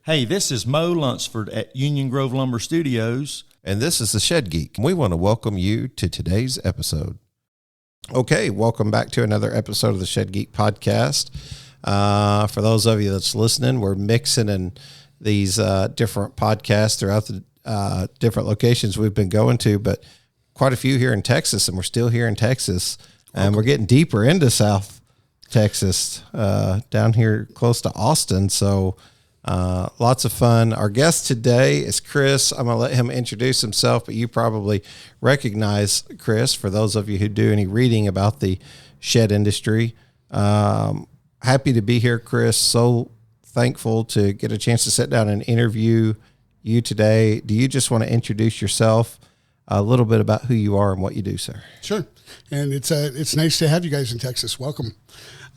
Hey, this is Mo Lunsford at Union Grove Lumber Studios. And this is the Shed Geek. We want to welcome you to today's episode. Okay, welcome back to another episode of the Shed Geek podcast. For those of you that's listening, we're mixing in these different podcasts throughout the different locations we've been going to, but quite a few here in Texas, and we're still here in Texas. And we're getting deeper into South Texas, down here close to Austin. So lots of fun. Our guest today is Chris. I'm going to let him introduce himself, but you probably recognize Chris for those of you who do any reading about the shed industry. Happy to be here, Chris. So thankful to get a chance to sit down and interview you today. Do you just want to introduce yourself, a little bit about who you are and what you do, sir? Sure. And it's nice to have you guys in Texas. Welcome.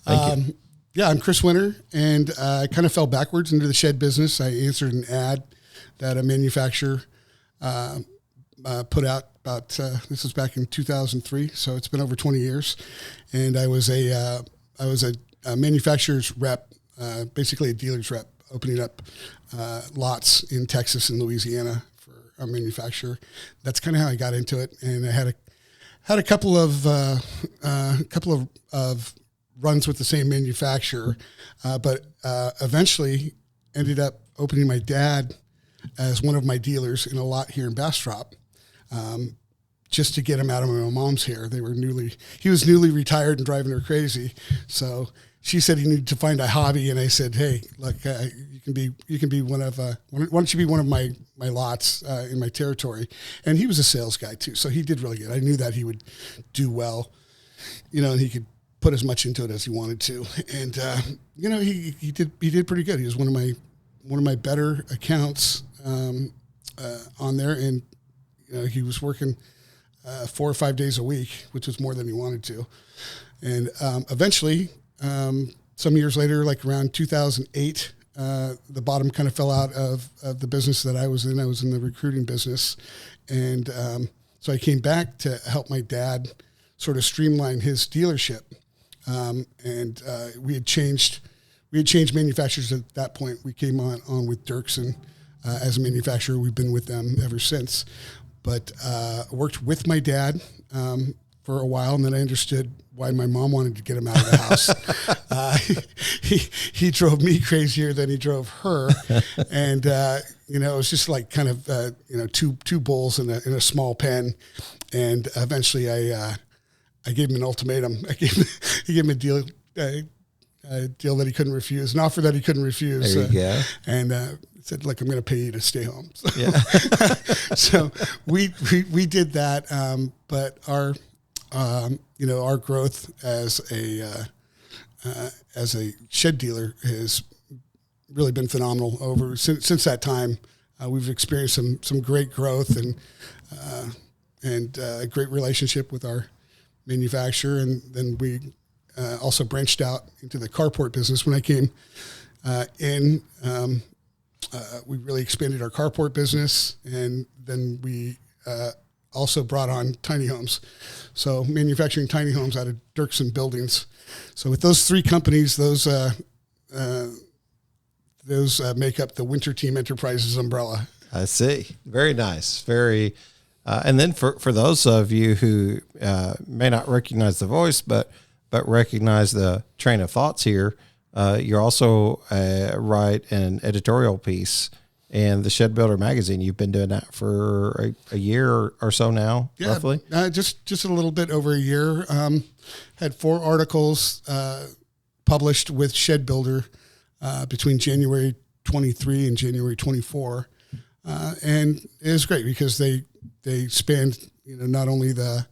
Thank you. Yeah, I'm Chris Winter, and I kind of fell backwards into the shed business. I answered an ad that a manufacturer put out about, this was back in 2003, so it's been over 20 years. And I was a manufacturer's rep, basically a dealer's rep, opening up lots in Texas and Louisiana for a manufacturer. That's kind of how I got into it, and I had a couple of runs with the same manufacturer, but eventually ended up opening my dad as one of my dealers in a lot here in Bastrop, just to get him out of my mom's hair. He was newly retired and driving her crazy. So she said he needed to find a hobby. And I said, hey, look, you can be one of, why don't you be one of my lots in my territory? And he was a sales guy too. So he did really good. I knew that he would do well, and he could put as much into it as he wanted to. And, he did pretty good. He was one of my better accounts, on there. And, he was working, 4 or 5 days a week, which was more than he wanted to. And, eventually, some years later, like around 2008, the bottom kind of fell out of the business that I was in. I was in the recruiting business. And, so I came back to help my dad sort of streamline his dealership. We had changed manufacturers at that point. We came on with Dirksen as a manufacturer. We've been with them ever since, but worked with my dad for a while, and then I understood why my mom wanted to get him out of the house. He drove me crazier than he drove her, and it was just like kind of two bulls in a small pen, and eventually I gave him an ultimatum. I gave him a deal that he couldn't refuse, an offer that he couldn't refuse. There you go. And said, "Look, I'm going to pay you to stay home." So, Yeah. so we did that. But our growth as a shed dealer has really been phenomenal. Since that time, we've experienced some great growth and a great relationship with our manufacturer, and then we also branched out into the carport business. When I came in, we really expanded our carport business, and then we also brought on tiny homes. So manufacturing tiny homes out of Dirksen buildings. So with those three companies, those make up the Winter Team Enterprises umbrella. I see. Very nice. Very. And then for those of you who may not recognize the voice, but recognize the train of thoughts here, you're also write an editorial piece in the Shed Builder magazine. You've been doing that for a year or so now, roughly? Just a little bit over a year. Had 4 articles published with Shed Builder between January 23 and January 24. And it was great because they spanned, not only the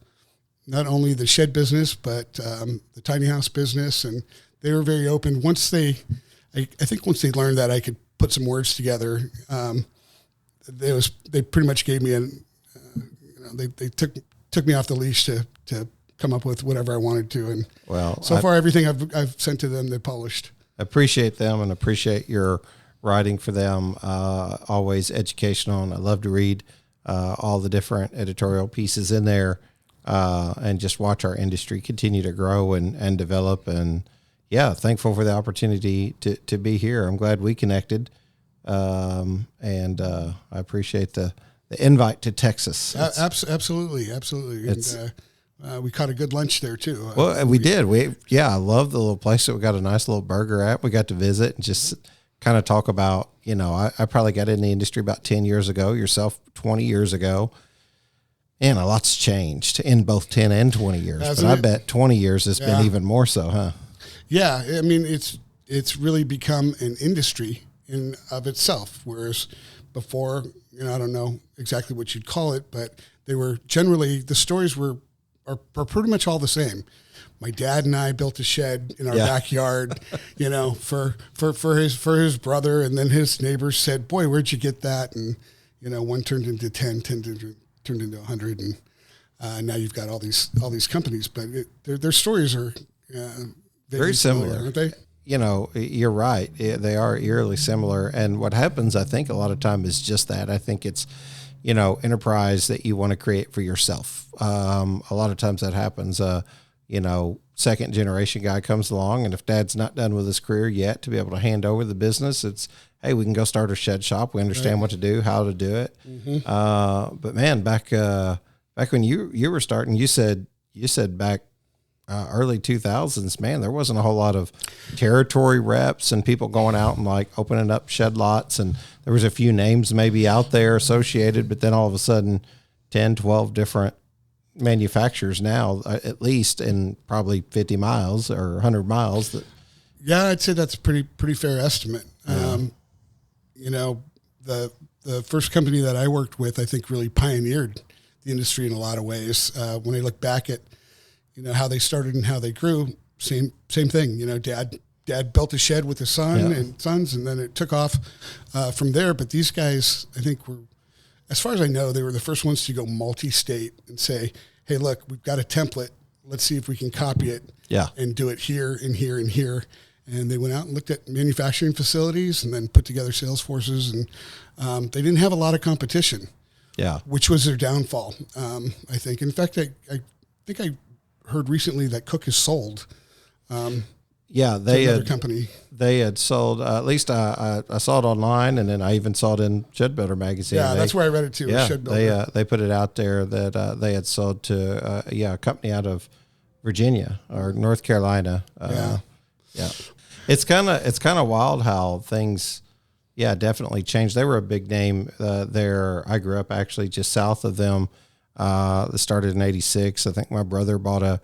shed business, but the tiny house business, and they were very open. I think once they learned that I could put some words together, they pretty much gave me they took me off the leash to come up with whatever I wanted to. And so far everything I've sent to them, they published. Appreciate them and appreciate your writing for them. Always educational, and I love to read all the different editorial pieces in there, and just watch our industry continue to grow and develop. And yeah, thankful for the opportunity to be here. I'm glad we connected And I appreciate the invite to Texas. Absolutely. And we caught a good lunch there too. Well, we did. I love the little place that we got a nice little burger at. We got to visit and just kind of talk about, I probably got in the industry about 10 years ago, yourself 20 years ago. And a lot's changed in both 10 and 20 years. But I bet 20 years has been even more so, huh? Yeah. I mean, it's really become an industry in of itself. Whereas before, I don't know exactly what you'd call it, but they were generally, the stories are pretty much all the same. My dad and I built a shed in our backyard, for his brother, and then his neighbors said, "Boy, where'd you get that?" And one turned into 10, turned into 100, and now you've got all these companies. But their stories are very similar, aren't they? You're right. They are eerily similar. And what happens, I think, a lot of time is just that. I think it's, enterprise that you want to create for yourself. A lot of times that happens. Second generation guy comes along, and if dad's not done with his career yet to be able to hand over the business, it's, hey, we can go start a shed shop. We understand what to do, how to do it. Mm-hmm. But man, back when you were starting, you said back early 2000s, man, there wasn't a whole lot of territory reps and people going out and like opening up shed lots. And there was a few names maybe out there associated, but then all of a sudden 10, 12 different manufacturers now, at least in probably 50 miles or 100 miles. Yeah, I'd say that's a pretty fair estimate. Yeah. The first company that I worked with, I think, really pioneered the industry in a lot of ways. When I look back at, how they started and how they grew, same thing. Dad built a shed with his son and sons, and then it took off from there. But these guys, I think, were, as far as I know, they were the first ones to go multi-state and say, hey, look, we've got a template. Let's see if we can copy it and do it here and here and here. And they went out and looked at manufacturing facilities and then put together sales forces. And they didn't have a lot of competition, which was their downfall, I think. In fact, I think I heard recently that Cook has sold. They had company. They had sold. At least I saw it online, and then I even saw it in Shed Builder magazine. Yeah, that's where I read it too. Yeah, Shed Builder. they put it out there that they had sold to a company out of Virginia or North Carolina. It's kind of wild how things. Yeah, definitely changed. They were a big name there. I grew up actually just south of them. They started in '86. I think my brother bought a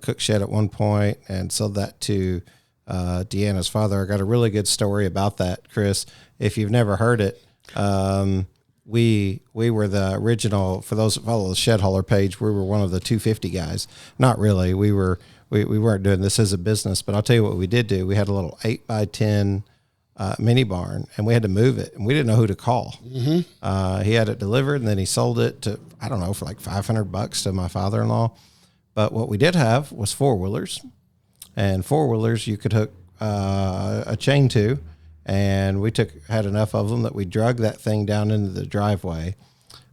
cook shed at one point and sold that to Deanna's father. I got a really good story about that, Chris. If you've never heard it, we were the original. For those that follow the Shed Hauler page, we were one of the 250 guys. Not really. We weren't doing this as a business, but I'll tell you what we did do. We had a little 8x10 mini barn, and we had to move it, and we didn't know who to call. Mm-hmm. He had it delivered, and then he sold it to, I don't know, for like $500 to my father-in-law. But what we did have was four-wheelers, and four-wheelers you could hook a chain to, and we had enough of them that we drug that thing down into the driveway.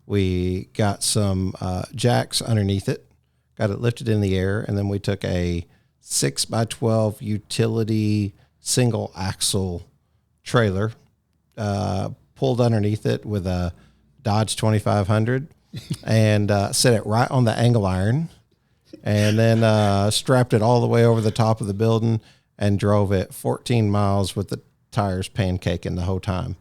We got some jacks underneath it, got it lifted in the air, and then we took a 6x12 utility single axle trailer, pulled underneath it with a Dodge 2500 and set it right on the angle iron, and then strapped it all the way over the top of the building and drove it 14 miles with the tires pancaking the whole time.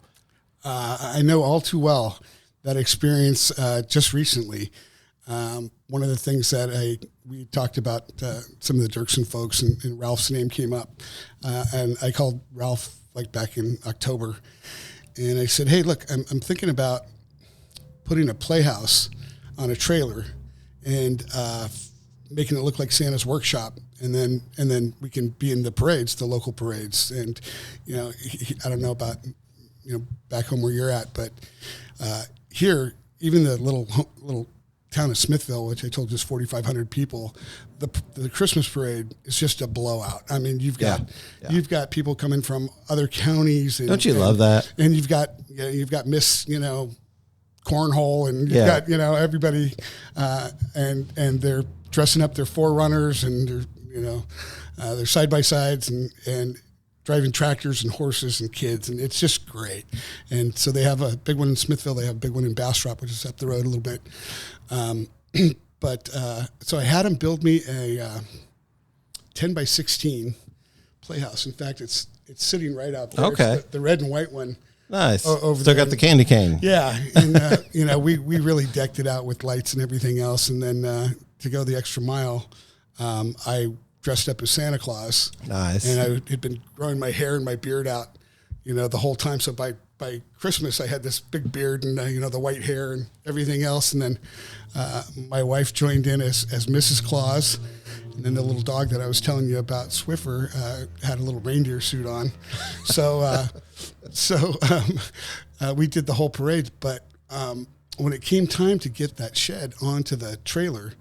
I know all too well that experience just recently. One of the things that we talked about, some of the Dirksen folks, and Ralph's name came up, and I called Ralph like back in October, and I said, hey, look, I'm thinking about putting a playhouse on a trailer and making it look like Santa's workshop, and then we can be in the parades, the local parades. And I don't know about back home where you're at, but here, even the little town of Smithville, which I told you is 4,500 people, the Christmas parade is just a blowout. I mean, you've got people coming from other counties. And, don't you love that? And you've got Miss Cornhole, and you've got everybody, and they're dressing up their Forerunners, and they're side by sides, and driving tractors and horses and kids, and it's just great. And so they have a big one in Smithville. They have a big one in Bastrop, which is up the road a little bit. So I had them build me a 10 by 16 playhouse. In fact, it's sitting right out there. Okay. It's the red and white one. Nice. Over Still there. got the candy cane. Yeah. And, we really decked it out with lights and everything else. And then to go the extra mile, I dressed up as Santa Claus. Nice. And I had been growing my hair and my beard out, the whole time. So by Christmas, I had this big beard and, the white hair and everything else. And then my wife joined in as Mrs. Claus. And then the little dog that I was telling you about, Swiffer, had a little reindeer suit on. So we did the whole parade. But when it came time to get that shed onto the trailer,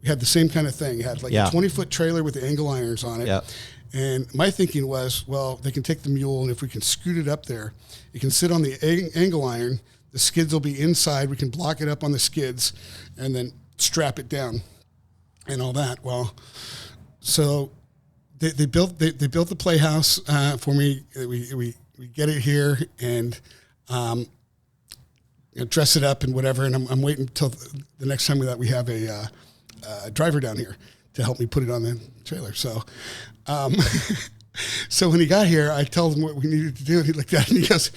we had the same kind of thing. It had like a 20-foot trailer with the angle irons on it. Yep. And my thinking was, well, they can take the mule, and if we can scoot it up there, it can sit on the angle iron. The skids will be inside. We can block it up on the skids and then strap it down and all that. Well, so they built the playhouse for me. We get it here and dress it up and whatever. And I'm waiting until the next time that we have a driver down here to help me put it on the trailer. So, so when he got here, I told him what we needed to do, and he looked at it and he goes,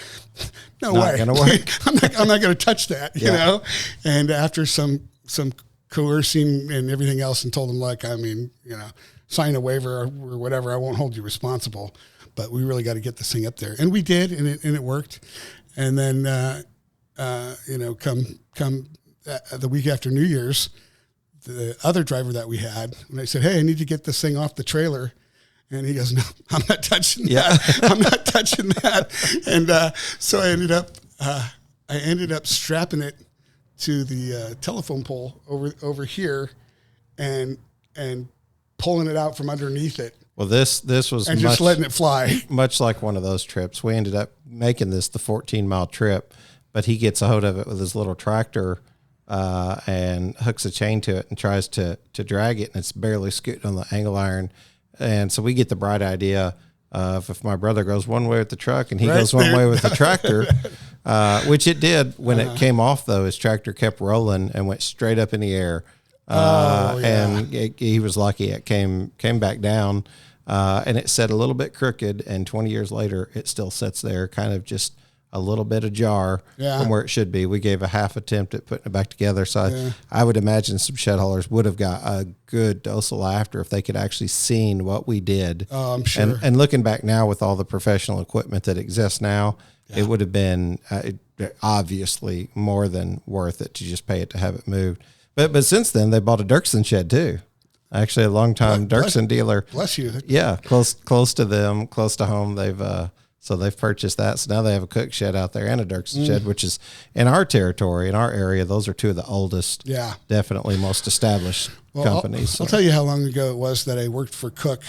"No Not way, gonna work. I'm not going to touch that," you know. And after some coercing and everything else, and told him, like, sign a waiver or whatever. I won't hold you responsible, but we really got to get this thing up there, and we did, and it worked. And then, come the week after New Year's, the other driver that we had, when I said, "Hey, I need to get this thing off the trailer," and he goes, "No, I'm not touching that. I'm not touching that." And so I ended up strapping it to the telephone pole over here, and pulling it out from underneath it. Well, this was and just letting it fly. Much like one of those trips. We ended up making this the 14-mile trip, but he gets a hold of it with his little tractor and hooks a chain to it and tries to drag it, and it's barely scooting on the angle iron. And so we get the bright idea of, if my brother goes one way with the truck and he goes one way with the tractor, which it did. When it came off, though, his tractor kept rolling and went straight up in the air. And he was lucky it came back down, and it set a little bit crooked, and 20 years later, it still sits there kind of just a little bit ajar from where it should be. We gave a half attempt at putting it back together. So I would imagine some shed haulers would have got a good dose of laughter if they could actually seen what we did. Oh, I'm sure. And looking back now with all the professional equipment that exists now, it would have been obviously more than worth it to just pay it to have it moved. But since then, they bought a Dirksen shed too. Actually, a long-time Dirksen dealer. Bless you. Yeah, close to them, close to home. They've purchased that. So now they have a cook shed out there and a Dirksen shed, which is in our territory, in our area. Those are two of the oldest, definitely most established companies. I'll tell you how long ago it was that I worked for Cook.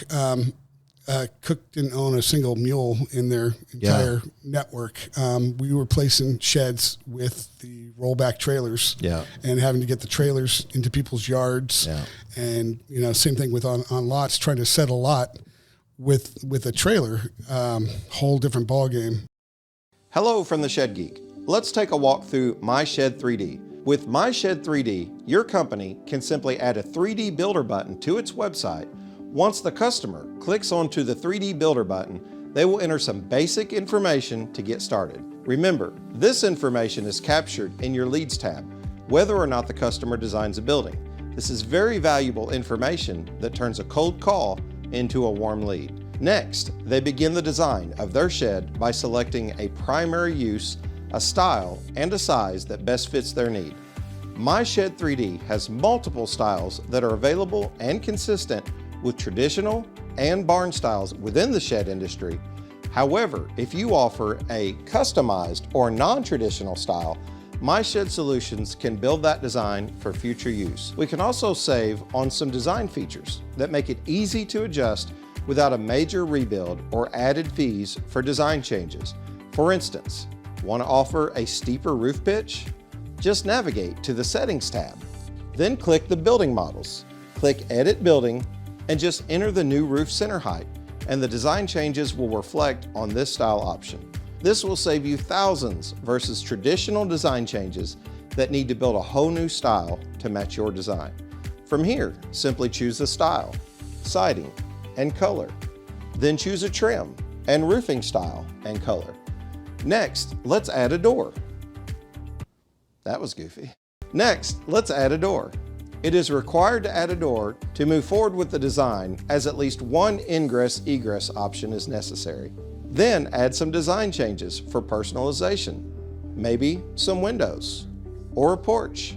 Cook didn't own a single mule in their entire network. We were placing sheds with the rollback trailers and having to get the trailers into people's yards. Yeah. And, same thing with on lots, trying to set a lot with a trailer, whole different ball game. Hello from the Shed Geek. Let's take a walk through My Shed 3D. With My Shed 3D, your company can simply add a 3D builder button to its website. Once the customer clicks onto the 3D builder button, they will enter some basic information to get started. Remember, this information is captured in your Leads tab, whether or not the customer designs a building. This is very valuable information that turns a cold call into a warm lead. Next, they begin the design of their shed by selecting a primary use, a style, and a size that best fits their need. My Shed 3D has multiple styles that are available and consistent with traditional and barn styles within the shed industry. However, if you offer a customized or non-traditional style, My Shed Solutions can build that design for future use. We can also save on some design features that make it easy to adjust without a major rebuild or added fees for design changes. For instance, want to offer a steeper roof pitch? Just navigate to the Settings tab. Then click the Building Models. Click Edit Building and just enter the new roof center height and the design changes will reflect on this style option. This will save you thousands versus traditional design changes that need to build a whole new style to match your design. From here, simply choose the style, siding, and color. Then choose a trim and roofing style and color. Next, let's add a door. That was goofy. Next, let's add a door. It is required to add a door to move forward with the design, as at least one ingress-egress option is necessary. Then add some design changes for personalization. Maybe some windows, or a porch,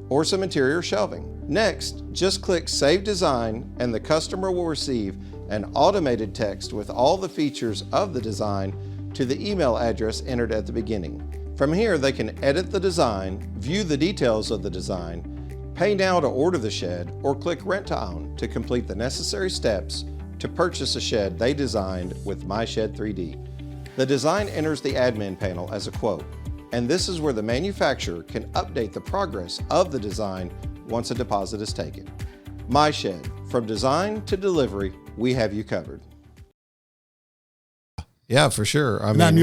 or some interior shelving. Next, just click Save Design and the customer will receive an automated text with all the features of the design to the email address entered at the beginning. From here, they can edit the design, view the details of the design, pay now to order the shed, or click Rent to Own to complete the necessary steps to purchase a shed they designed with My Shed 3D. The design enters the admin panel as a quote, and this is where the manufacturer can update the progress of the design once a deposit is taken. My Shed, from design to delivery, we have you covered. Yeah, for sure. I mean, that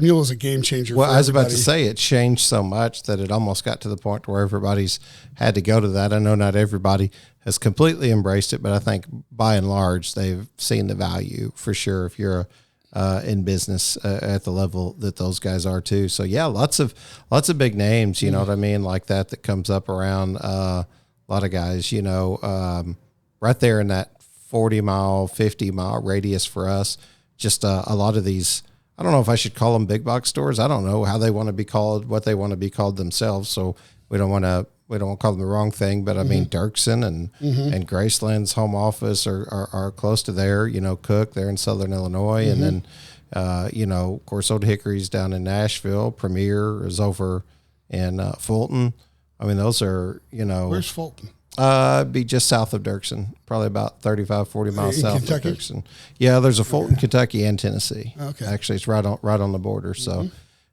mule is a game changer. Well, for I was about everybody. to say it changed so much that it almost got to the point where everybody's had to go to that. I know not everybody has completely embraced it, but I think by and large they've seen the value for sure. If you're in business at the level that those guys are too, so yeah, lots of big names. You know what I mean, like that comes up around a lot of guys. You know, right there in that 40-mile, 50-mile radius for us. Just a lot of these, I don't know if I should call them big box stores. I don't know how they want to be called, what they want to be called themselves. So we don't want to call them the wrong thing. But I mean, Dirksen and Graceland's home office are close to there. You know, Cook, they're in Southern Illinois, and then you know, of course, Old Hickory's down in Nashville. Premier is over in Fulton. I mean, those are, you know, Where's Fulton? Be just south of Dirksen, probably about 35, 40 miles In south Kentucky? of Dirksen. Yeah, there's a Fulton, Kentucky, and Tennessee. Okay. Actually, it's right on the border. So,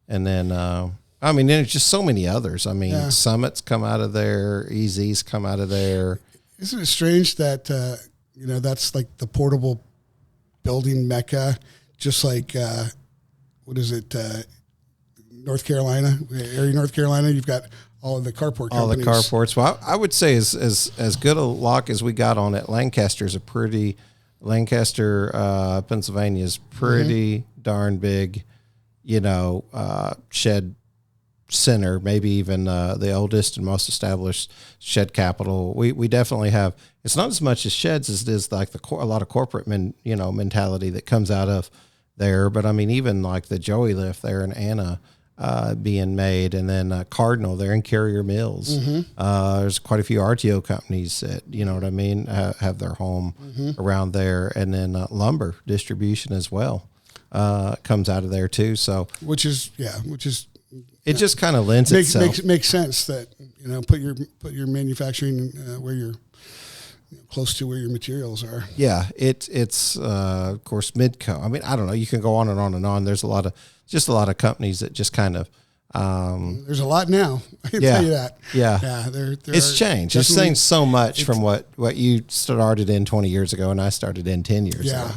and then I mean, there's just so many others. I mean, Summits come out of there, EZs come out of there. Isn't it strange that you know, that's like the portable building mecca, just like what is it, North Carolina, North Carolina? You've got all of the carport companies. All the carports. Well, I would say as good a lock as we got on it, Lancaster, Pennsylvania is pretty darn big, you know, shed center, maybe even the oldest and most established shed capital. We definitely have, it's not as much as sheds as it is like a lot of corporate mentality that comes out of there. But I mean, even like the Joey lift there in Anna, being made, and then Cardinal there in Carrier Mills. There's quite a few RTO companies that, you know what I mean, have their home around there, and then lumber distribution as well comes out of there too. So which is it just kind of lends itself. Makes sense that, you know, put your manufacturing where you're close to where your materials are. Yeah, it's of course Midco. I mean, I don't know. You can go on and on and on. There's a lot of companies that just kind of. There's a lot now. I can tell you that. Yeah, it's changed. It's changed so much from what you started in 20 years ago, and I started in 10 years ago.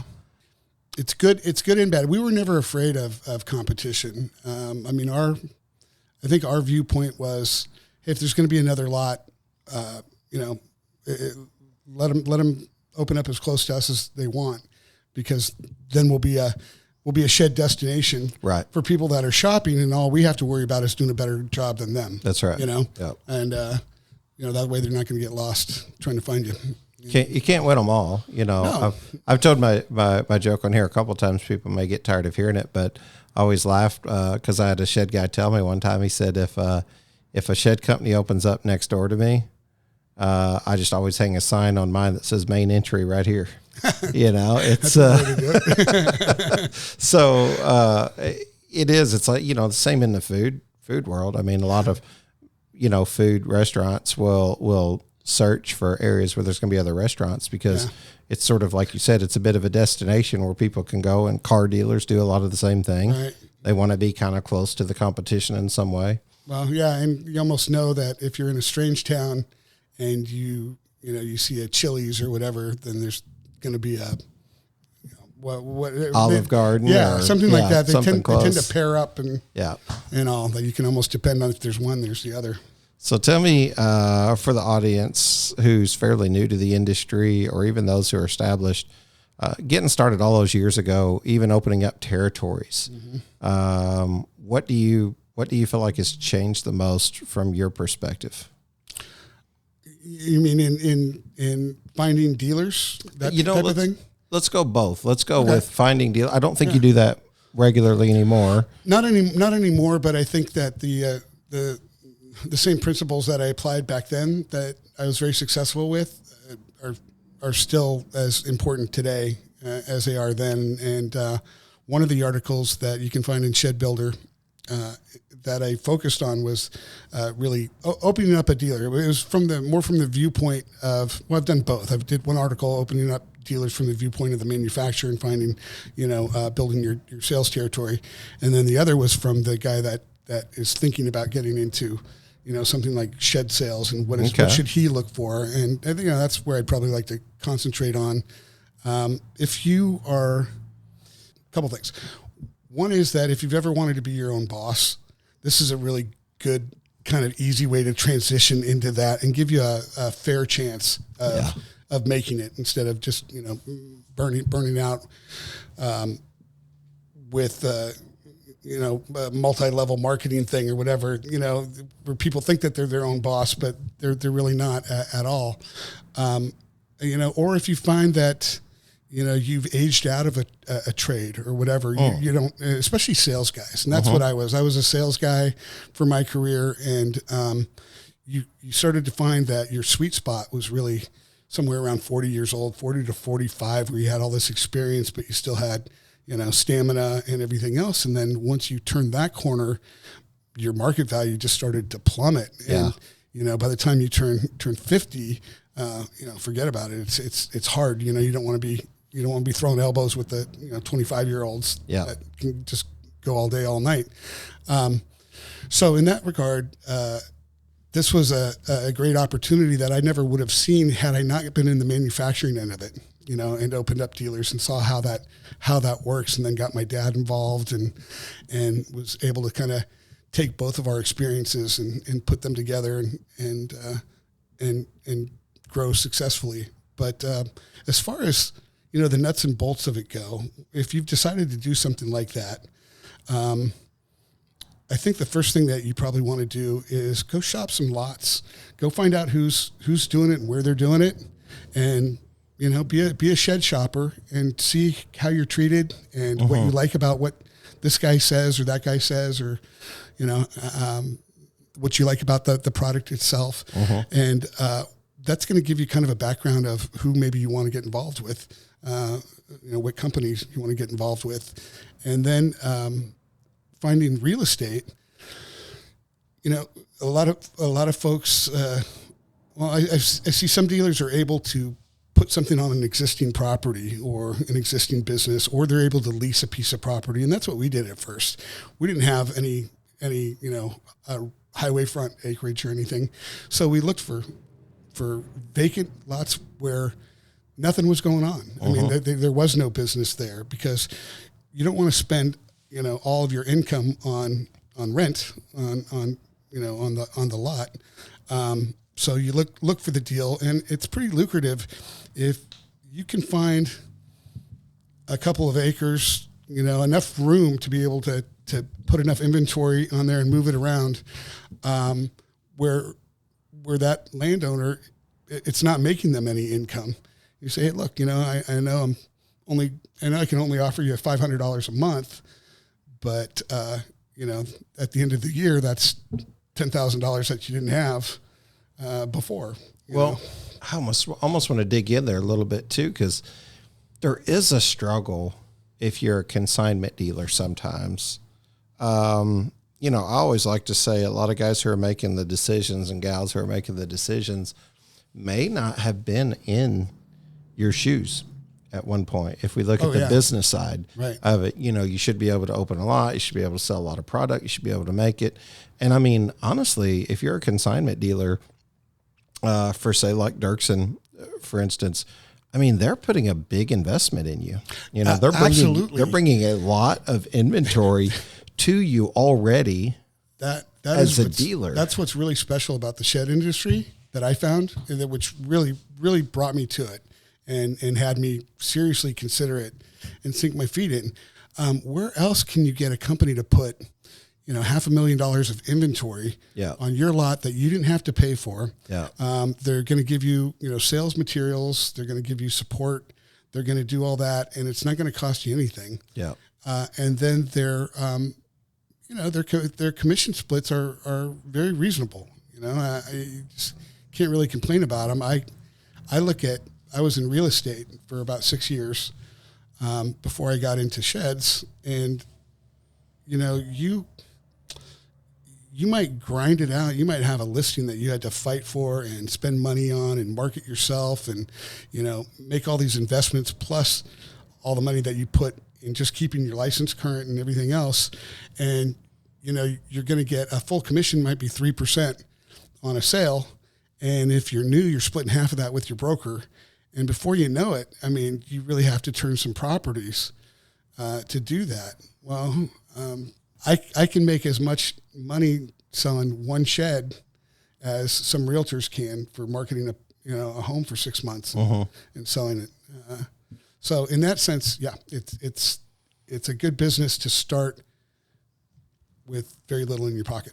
It's good. It's good and bad. We were never afraid of competition. I mean, I think our viewpoint was, if there's going to be another lot, you know, let them open up as close to us as they want, because then we'll be a shed destination for people that are shopping, and all we have to worry about is doing a better job than them. That's right. You know, yep. And you know, that way they're not going to get lost trying to find you. You can't win them all. You know, No. I've told my joke on here a couple of times. People may get tired of hearing it, but I always laughed because I had a shed guy tell me one time. He said, if a shed company opens up next door to me, I just always hang a sign on mine that says main entry right here. You know, it's so it is. It's like, you know, the same in the food world. I mean, a lot of, you know, food restaurants will search for areas where there's going to be other restaurants, because it's sort of like you said, it's a bit of a destination where people can go, and car dealers do a lot of the same thing. Right. They want to be kind of close to the competition in some way. Well, yeah, and you almost know that if you're in a strange town and you see a Chili's or whatever, then there's going to be a Olive Garden. Yeah, something like that. They something tend to pair up and yeah, and all that. You can almost depend on if there's one, there's the other. So tell me, for the audience who's fairly new to the industry, or even those who are established, getting started all those years ago, even opening up territories, what do you feel like has changed the most from your perspective? You mean in finding dealers, that type of thing? Let's go both. Let's go with finding dealers. I don't think you do that regularly anymore. Not anymore. But I think that the same principles that I applied back then that I was very successful with are still as important today as they are then. And one of the articles that you can find in Shed Builder that I focused on was really opening up a dealer. It was more from the viewpoint of, well, I've done both. I did one article opening up dealers from the viewpoint of the manufacturer and finding, building your sales territory. And then the other was from the guy that is thinking about getting into, something like shed sales and what should he look for? And I think that's where I'd probably like to concentrate on. If you are, a couple things. One is that if you've ever wanted to be your own boss, this is a really good kind of easy way to transition into that and give you a fair chance of making it instead of just, burning out with, a multi-level marketing thing or whatever, where people think that they're their own boss, but they're really not at all. Or if you find that, you've aged out of a trade or whatever, you don't, especially sales guys. And that's what I was. I was a sales guy for my career. And you started to find that your sweet spot was really somewhere around 40 years old, 40 to 45, where you had all this experience, but you still had, stamina and everything else. And then once you turned that corner, your market value just started to plummet. Yeah. And, by the time you turn 50, forget about it. It's hard. You don't want to be throwing elbows with the 25-year-olds that can just go all day, all night. So in that regard, this was a great opportunity that I never would have seen had I not been in the manufacturing end of it. And opened up dealers and saw how that works, and then got my dad involved and was able to kind of take both of our experiences and put them together and grow successfully. But as far as the nuts and bolts of it go, if you've decided to do something like that, I think the first thing that you probably want to do is go shop some lots, go find out who's doing it and where they're doing it, and be a shed shopper and see how you're treated and what you like about what this guy says or that guy says, or what you like about the product itself, and that's going to give you kind of a background of who maybe you want to get involved with, what companies you want to get involved with, and then finding real estate. A lot of folks. I see some dealers are able to put something on an existing property or an existing business, or they're able to lease a piece of property, and that's what we did at first. We didn't have any highway front acreage or anything, so we looked for vacant lots where nothing was going on. I mean, there was no business there, because you don't want to spend all of your income on rent on the lot. So you look for the deal, and it's pretty lucrative if you can find a couple of acres, enough room to be able to put enough inventory on there and move it around, where that landowner, it's not making them any income. You say, hey, look, I know I can only offer you $500 a month, but at the end of the year, that's $10,000 that you didn't have before. Well, I almost want to dig in there a little bit too, because there is a struggle if you're a consignment dealer sometimes. I always like to say a lot of guys who are making the decisions and gals who are making the decisions may not have been in your shoes at one point. If we look at the business side of it, you should be able to open a lot. You should be able to sell a lot of product. You should be able to make it. And I mean, honestly, if you're a consignment dealer, for say like Dirksen, for instance, I mean, they're putting a big investment in you. You know, Absolutely. they're bringing a lot of inventory to you already. That as is a dealer. That's what's really special about the shed industry that I found, and that which really brought me to it, and had me seriously consider it and sink my feet in. Where else can you get a company to put, $500,000 of inventory on your lot that you didn't have to pay for? Yeah. They're going to give you, sales materials. They're going to give you support. They're going to do all that, and it's not going to cost you anything. Yeah. And then their commission splits are very reasonable. I just can't really complain about them. I was in real estate for about 6 years before I got into sheds, and you might grind it out. You might have a listing that you had to fight for and spend money on and market yourself and, make all these investments plus all the money that you put in just keeping your license current and everything else. And, you're going to get a full commission might be 3% on a sale. And if you're new, you're splitting half of that with your broker. And before you know it, I mean, you really have to turn some properties to do that. Well, I can make as much money selling one shed as some realtors can for marketing a home for 6 months and selling it. So in that sense, it's a good business to start with very little in your pocket.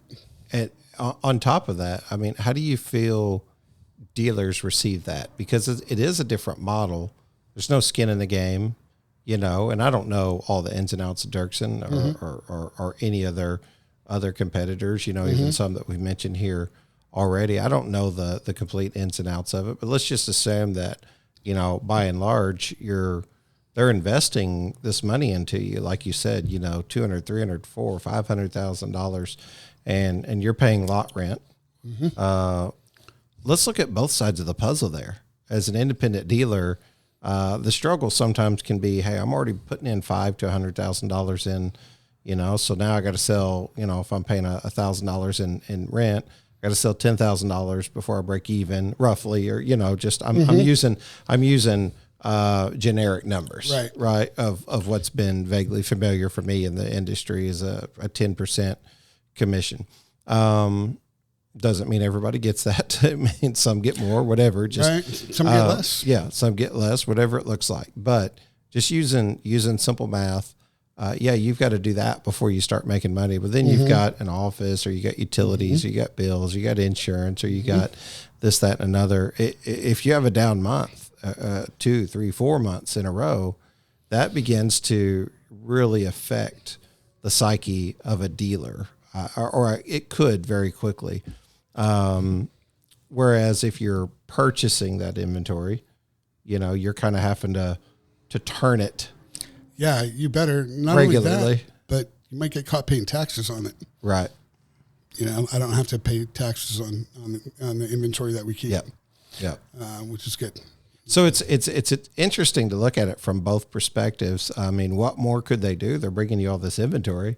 And on top of that, I mean, how do you feel dealers receive that? Because it is a different model. There's no skin in the game, and I don't know all the ins and outs of Dirksen or any other competitors, even some that we've mentioned here already. I don't know the complete ins and outs of it, but let's just assume that, by and large, they're investing this money into you, like you said, $200,000, $300,000, $400,000, $500,000, and you're paying lot rent. Let's look at both sides of the puzzle there. As an independent dealer, the struggle sometimes can be, hey, I'm already putting in $500,000 to $100,000 in, so now I got to sell, if I'm paying $1,000 in rent, I got to sell $10,000 before I break even, roughly, or I'm using generic numbers, right? Of what's been vaguely familiar for me in the industry is a 10% commission. Doesn't mean everybody gets that. It means some get more, whatever. Just some get less. Yeah, some get less, whatever it looks like. But just using simple math, you've got to do that before you start making money. But then you've got an office, or you got utilities, or you got bills, you got insurance, or you got this, that, and another. If you have a down month, 2, 3, 4 months in a row, that begins to really affect the psyche of a dealer, or it could very quickly. Whereas if you're purchasing that inventory, you're kind of having to turn it. Yeah, you better not regularly, only that, but you might get caught paying taxes on it. Right. I don't have to pay taxes on the inventory that we keep. Yeah. Which is good. So it's interesting to look at it from both perspectives. I mean, what more could they do? They're bringing you all this inventory.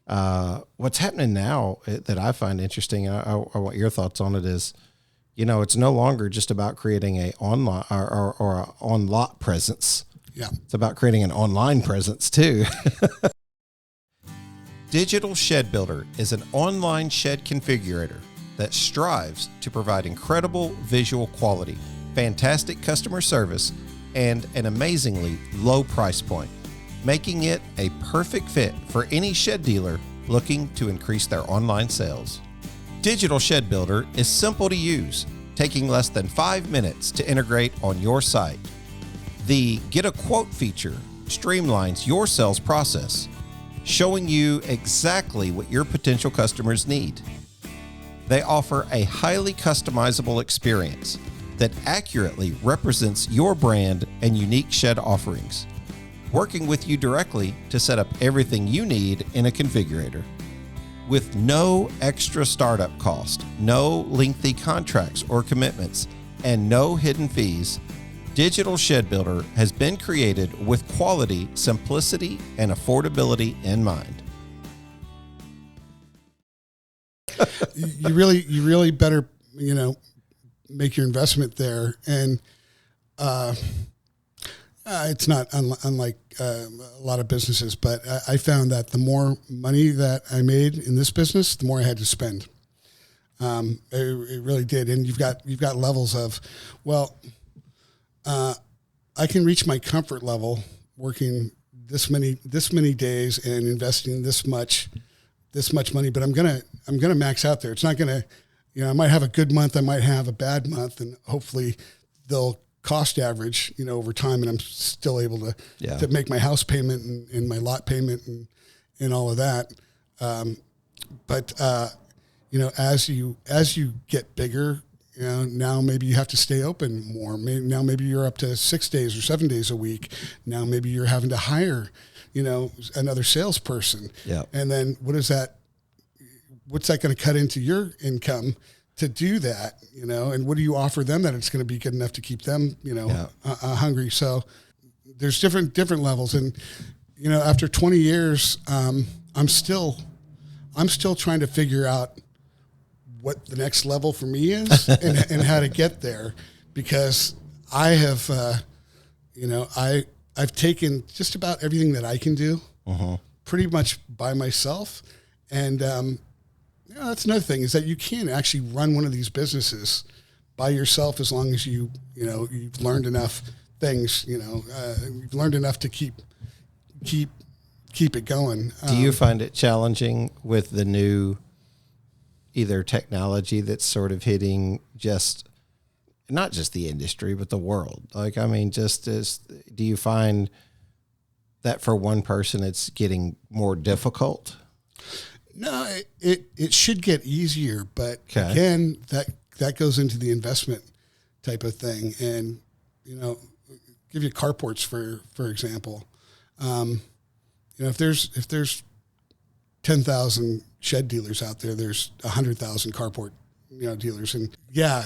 What's happening now that I find interesting, I want your thoughts on it, is, it's no longer just about creating a online or a on lot presence. Yeah. It's about creating an online presence too. Digital Shed Builder is an online shed configurator that strives to provide incredible visual quality, fantastic customer service, and an amazingly low price point, making it a perfect fit for any shed dealer looking to increase their online sales. Digital Shed Builder is simple to use, taking less than 5 minutes to integrate on your site. The Get a Quote feature streamlines your sales process, showing you exactly what your potential customers need. They offer a highly customizable experience that accurately represents your brand and unique shed offerings, working with you directly to set up everything you need in a configurator. With no extra startup cost, no lengthy contracts or commitments, and no hidden fees, Digital Shed Builder has been created with quality, simplicity, and affordability in mind. You really better, make your investment there. And It's not unlike a lot of businesses, but I found that the more money that I made in this business, the more I had to spend. It really did, and you've got levels of, well, I can reach my comfort level working this many days and investing this much money, but I'm gonna max out there. It's not gonna, I might have a good month, I might have a bad month, and hopefully they'll cost average, over time, and I'm still able to make my house payment and my lot payment and all of that. But as you get bigger, now maybe you have to stay open more. Maybe you're up to 6 days or 7 days a week. Now maybe you're having to hire, another salesperson. Yeah. And then what's that going to cut into your income to do that, and what do you offer them that it's going to be good enough to keep them, hungry? So there's different levels. And, after 20 years, I'm still trying to figure out what the next level for me is and how to get there, because I have, I've taken just about everything that I can do pretty much by myself. And, that's another thing, is that you can actually run one of these businesses by yourself as long as you've learned enough things, you've learned enough to keep it going. Do you find it challenging with the new either technology that's sort of hitting not just the industry, but the world? Like, I mean, do you find that for one person it's getting more difficult? No, it should get easier, but again, that goes into the investment type of thing. And, give you carports for example. If there's 10,000 shed dealers out there, there's 100,000 carport dealers. And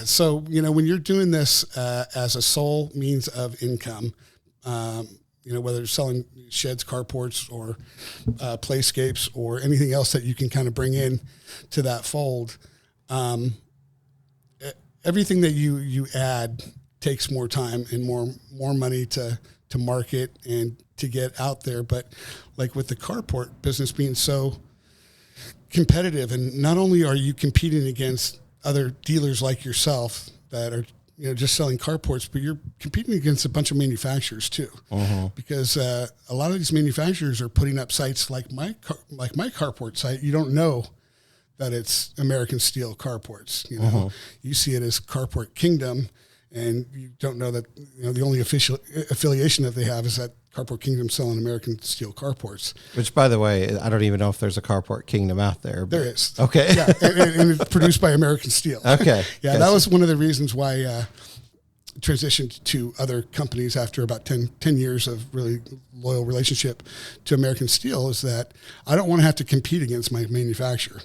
so when you're doing this as a sole means of income, whether it's selling sheds, carports, or playscapes, or anything else that you can kind of bring in to that fold, everything that you add takes more time and more money to market and to get out there. But like with the carport business being so competitive, and not only are you competing against other dealers like yourself that are just selling carports, but you're competing against a bunch of manufacturers too, because a lot of these manufacturers are putting up sites like my carport site. You don't know that it's American Steel Carports. You see it as Carport Kingdom, and you don't know that the only official affiliation that they have is that Carport Kingdom selling American Steel Carports. Which, by the way, I don't even know if there's a Carport Kingdom out there. There is. Okay. Yeah, and it's produced by American Steel. Okay. Yeah, that was one of the reasons why I transitioned to other companies after about 10 years of really loyal relationship to American Steel, is that I don't want to have to compete against my manufacturer.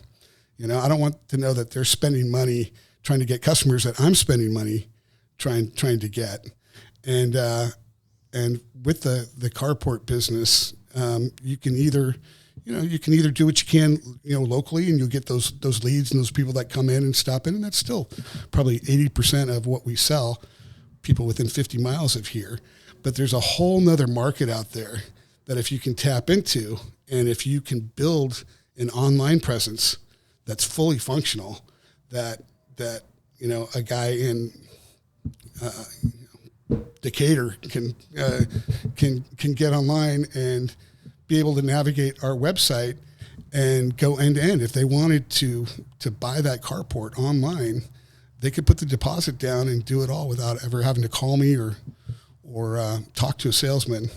I don't want to know that they're spending money trying to get customers that I'm spending money trying to get. And with the carport business, you can either do what you can, locally, and you'll get those leads and those people that come in and stop in, and that's still probably 80% of what we sell, people within 50 miles of here. But there's a whole nother market out there that if you can tap into, and if you can build an online presence that's fully functional, that a guy in Decatur can get online and be able to navigate our website and go end to end. If they wanted to buy that carport online, they could put the deposit down and do it all without ever having to call me or talk to a salesman.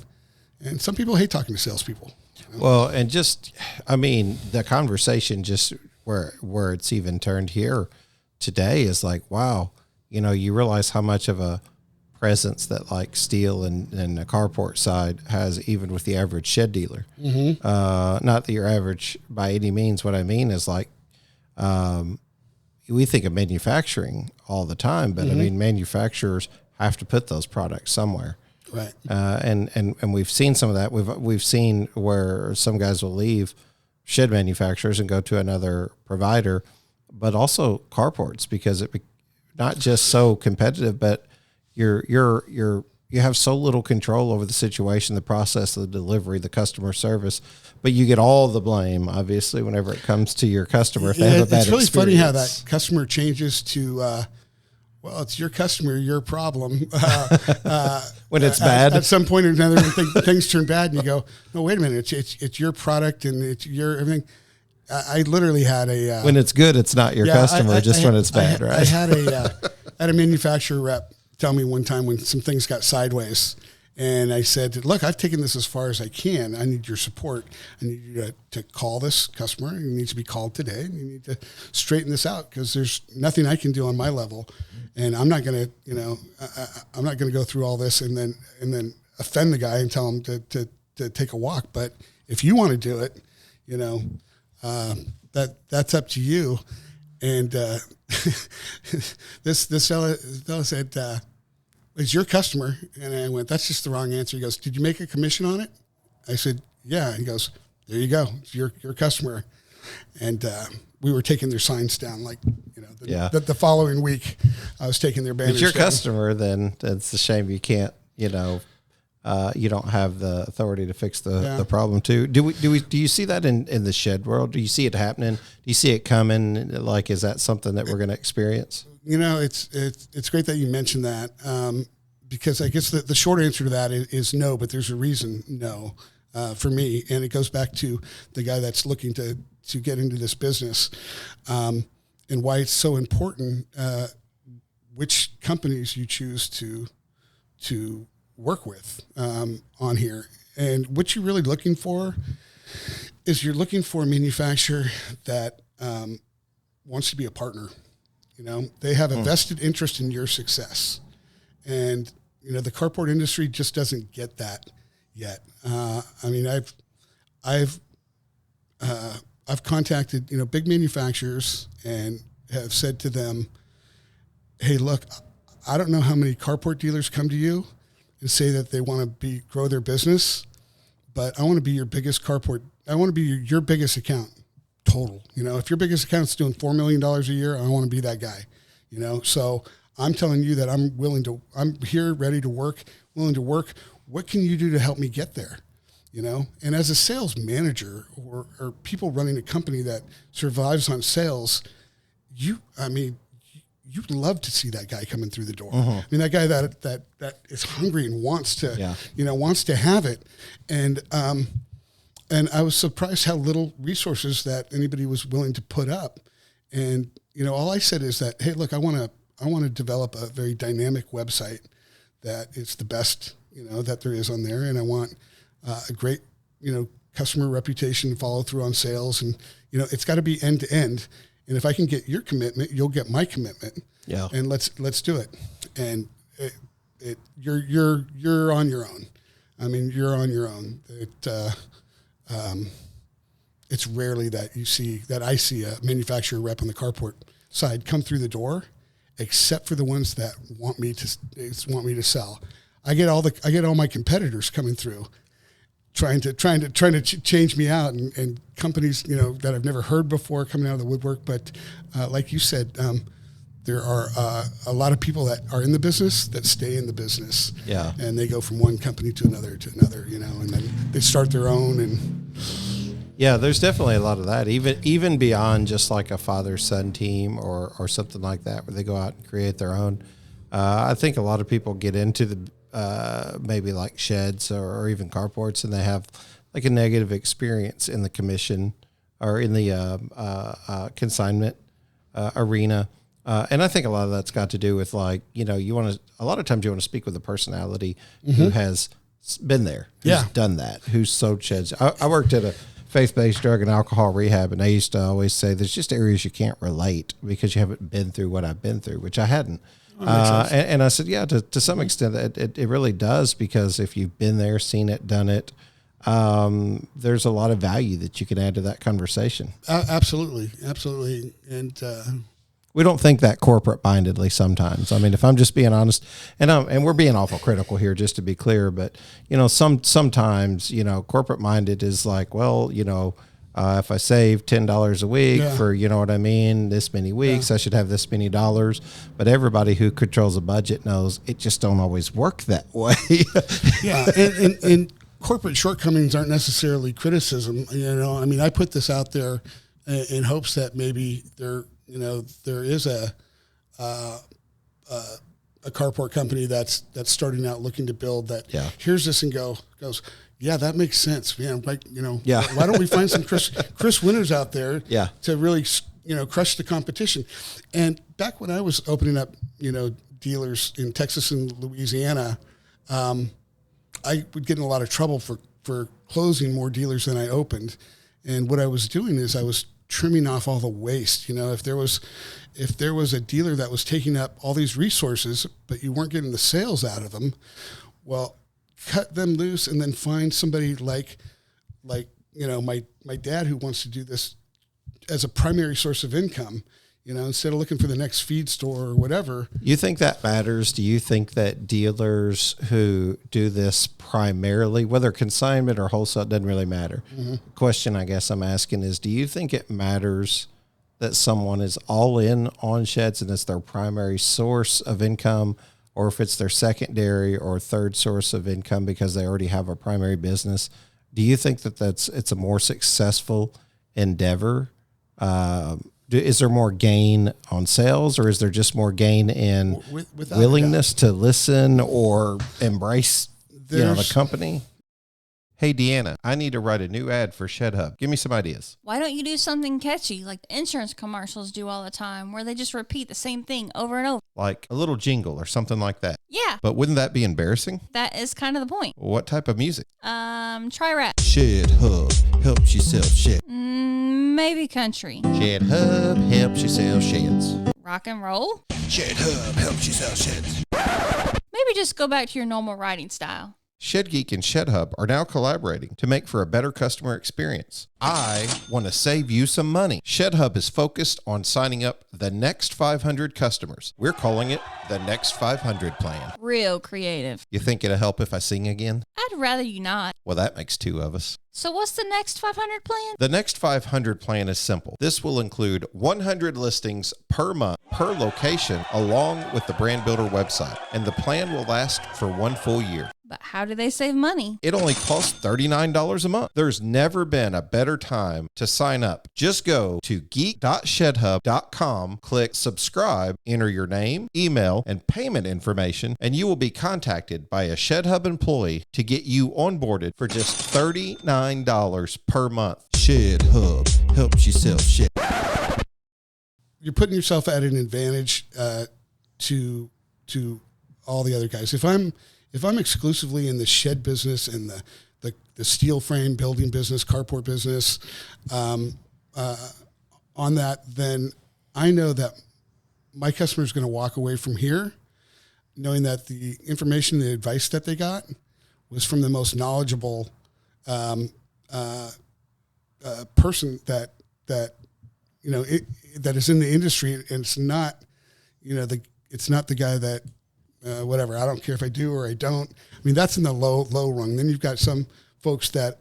And some people hate talking to salespeople. Well, and the conversation just where it's even turned here today is like, wow, you realize how much of a presence that like steel and the carport side has, even with the average shed dealer. Not that you're average by any means. What I mean is like, we think of manufacturing all the time, but I mean, manufacturers have to put those products somewhere. Right. And we've seen some of that. We've seen where some guys will leave shed manufacturers and go to another provider, but also carports, because it not just so competitive, but you're you have so little control over the situation, the process, the delivery, the customer service, but you get all the blame, obviously, whenever it comes to your customer if they have a bad experience. It's really funny how that customer changes to, well, it's your customer, your problem. When it's bad. At some point or another, when things turn bad, and you go, no, wait a minute, it's your product and it's your everything. I literally had a... when it's good, it's not your customer, when it's bad, right? I had a manufacturer rep tell me one time when some things got sideways, and I said, look, I've taken this as far as I can. I need your support. I need you to call this customer. It needs to be called today. And you need to straighten this out because there's nothing I can do on my level. And I'm not going to, I'm not going to go through all this and then offend the guy and tell him to take a walk. But if you want to do it, that's up to you. And this fella said, it's your customer. And I went, that's just the wrong answer. He goes, did you make a commission on it? I said, yeah. And he goes, there you go. It's your customer. And we were taking their signs down the following week. I was taking their banners down. It's your customer, then it's a shame you can't, you don't have the authority to fix the problem too. Do you see that in the shed world? Do you see it happening? Do you see it coming? Like, is that something that we're going to experience? It's great that you mentioned that because I guess the short answer to that is no, but there's a reason no for me, and it goes back to the guy that's looking to get into this business and why it's so important which companies you choose to work with on here. And what you're really looking for is you're looking for a manufacturer that wants to be a partner. They have a vested interest in your success. And, the carport industry just doesn't get that yet. I've contacted, big manufacturers and have said to them, hey, look, I don't know how many carport dealers come to you and say that they want to grow their business, but I want to be your biggest carport. I want to be your biggest account total. If your biggest account's doing $4 million a year, I want to be that guy, so I'm telling you that I'm here ready to work, willing to work. What can you do to help me get there? And as a sales manager or people running a company that survives on sales, you'd love to see that guy coming through the door. I mean, that guy that is hungry and wants to have it. And I was surprised how little resources that anybody was willing to put up. And, all I said is that, hey, look, I want to develop a very dynamic website that is the best, that there is on there. And I want a great, customer reputation, follow through on sales. And, it's got to be end to end. And if I can get your commitment, you'll get my commitment. Yeah. And let's do it. And you're on your own. I mean, you're on your own. It's rarely that I see a manufacturer rep on the carport side come through the door, except for the ones that want me to sell. I get all my competitors coming through, trying to change me out, and companies that I've never heard before coming out of the woodwork. But like you said, there are a lot of people that are in the business that stay in the business. Yeah, and they go from one company to another, and then they start their own. And yeah, there's definitely a lot of that, even beyond just like a father-son team or something like that, where they go out and create their own. I think a lot of people get into the maybe like sheds or even carports, and they have like a negative experience in the commission or in the consignment arena. And I think a lot of that's got to do with a lot of times you want to speak with a personality who has been there, who's done that, who's sold sheds. I worked at a faith-based drug and alcohol rehab, and I used to always say there's just areas you can't relate because you haven't been through what I've been through, which I hadn't. And I said, yeah, to some extent it really does, because if you've been there, seen it, done it, there's a lot of value that you can add to that conversation. Absolutely. And we don't think that corporate mindedly sometimes. I mean, if I'm just being honest, and we're being awful critical here, just to be clear, but sometimes corporate minded is like, well, If I save $10 a week Yeah. for, you know what I mean, this many weeks, I should have this many dollars. But everybody who controls a budget knows it just don't always work that way. Yeah, and corporate shortcomings aren't necessarily criticism. You know, I mean, I put this out there in hopes that maybe there is a carport company that's starting out looking to build that hears this and goes, yeah, that makes sense. Man, like, why don't we find some Chris Winners out there to really, crush the competition? And back when I was opening up, dealers in Texas and Louisiana, I would get in a lot of trouble for closing more dealers than I opened. And what I was doing is I was trimming off all the waste. If there was a dealer that was taking up all these resources, but you weren't getting the sales out of them, well, cut them loose and then find somebody like my dad who wants to do this as a primary source of income, instead of looking for the next feed store or whatever. You think that matters? Do you think that dealers who do this primarily, whether consignment or wholesale, it doesn't really matter? Mm-hmm. The question I guess I'm asking is, do you think it matters that someone is all in on sheds and it's their primary source of income, or if it's their secondary or third source of income because they already have a primary business? Do you think that it's a more successful endeavor? Is there more gain on sales, or is there just more gain in willingness to listen or embrace the company? Hey, Deanna, I need to write a new ad for Shed Hub. Give me some ideas. Why don't you do something catchy like the insurance commercials do all the time, where they just repeat the same thing over and over? Like a little jingle or something like that. Yeah. But wouldn't that be embarrassing? That is kind of the point. What type of music? Try rap. Shed Hub helps you sell sheds. Maybe country. Shed Hub helps you sell sheds. Rock and roll. Shed Hub helps you sell sheds. Maybe just go back to your normal writing style. Shed Geek and Shed Hub are now collaborating to make for a better customer experience. I want to save you some money. Shed Hub is focused on signing up the next 500 customers. We're calling it the Next 500 Plan. Real creative. You think it'll help if I sing again? I'd rather you not. Well, that makes two of us. So what's the Next 500 Plan? The Next 500 Plan is simple. This will include 100 listings per month, per location, along with the Brand Builder website. And the plan will last for 1 full year. But how do they save money? It only costs $39 a month. There's never been a better time to sign up. Just go to geek.shedhub.com, click subscribe, enter your name, email, and payment information, and you will be contacted by a Shed Hub employee to get you onboarded for just $39 per month. Shed Hub helps you sell shit. You're putting yourself at an advantage to all the other guys. If I'm exclusively in the shed business and the steel frame building business, carport business, on that, then I know that my customer is going to walk away from here knowing that the information, the advice that they got was from the most knowledgeable person that is in the industry, and it's not the guy that whatever, I don't care if I do or I don't. I mean, that's in the low rung. Then you've got some folks that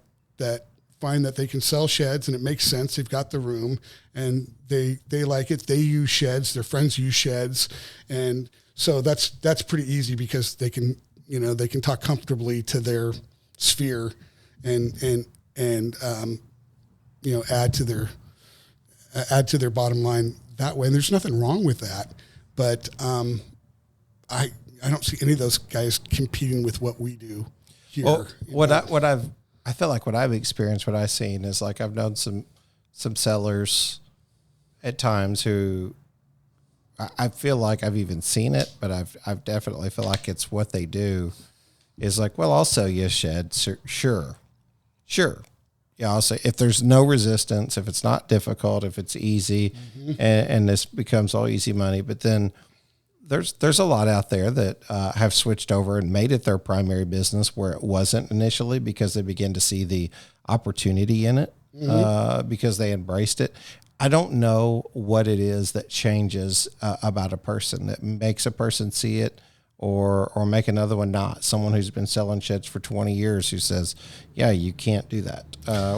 find that they can sell sheds and it makes sense. They've got the room and they like it. They use sheds. Their friends use sheds. And so that's pretty easy because they can talk comfortably to their sphere and add to their bottom line that way. And there's nothing wrong with that. But I don't see any of those guys competing with what we do here. Well, I feel like what I've experienced, what I've seen is like I've known some sellers at times who I feel like I've even seen it, but I've definitely feel like it's what they do is like, well, I'll sell you a shed. Sure. Yeah, I'll say if there's no resistance, if it's not difficult, if it's easy, and this becomes all easy money. But then there's a lot out there that have switched over and made it their primary business where it wasn't initially because they began to see the opportunity in it because they embraced it. I don't know what it is that changes about a person that makes a person see it or make another one not. Someone who's been selling sheds for 20 years who says, yeah, you can't do that.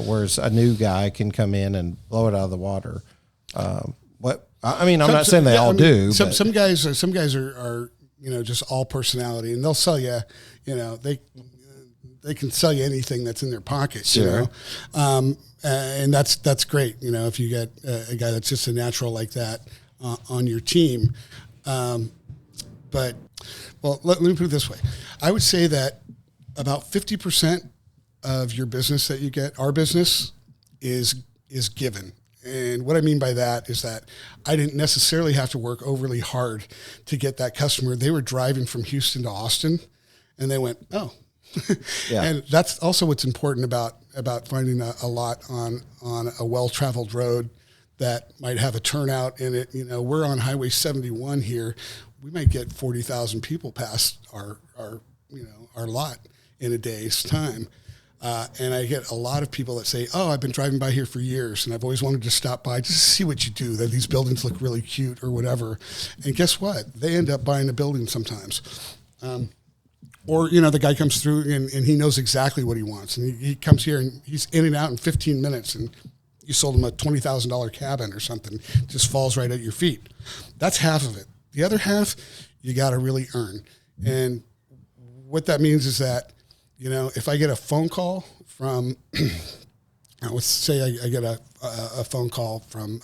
Whereas a new guy can come in and blow it out of the water. I'm not saying they all do. Some guys are just all personality, and they'll sell you. They can sell you anything that's in their pocket. Sure. And that's great. If you get a guy that's just a natural like that on your team. But let me put it this way. I would say that about 50% of your business that you get, our business, is given. And what I mean by that is that I didn't necessarily have to work overly hard to get that customer. They were driving from Houston to Austin, and they went, oh. Yeah. And that's also what's important about finding a lot on a well-traveled road that might have a turnout in it. We're on Highway 71 here. We might get 40,000 people past our lot in a day's time. And I get a lot of people that say, oh, I've been driving by here for years, and I've always wanted to stop by just to see what you do, that these buildings look really cute or whatever. And guess what? They end up buying a building sometimes. Or the guy comes through and he knows exactly what he wants. And he comes here and he's in and out in 15 minutes, and you sold him a $20,000 cabin or something, just falls right at your feet. That's half of it. The other half, you got to really earn. And what that means is that, if I get a phone call from, let's say I get a phone call from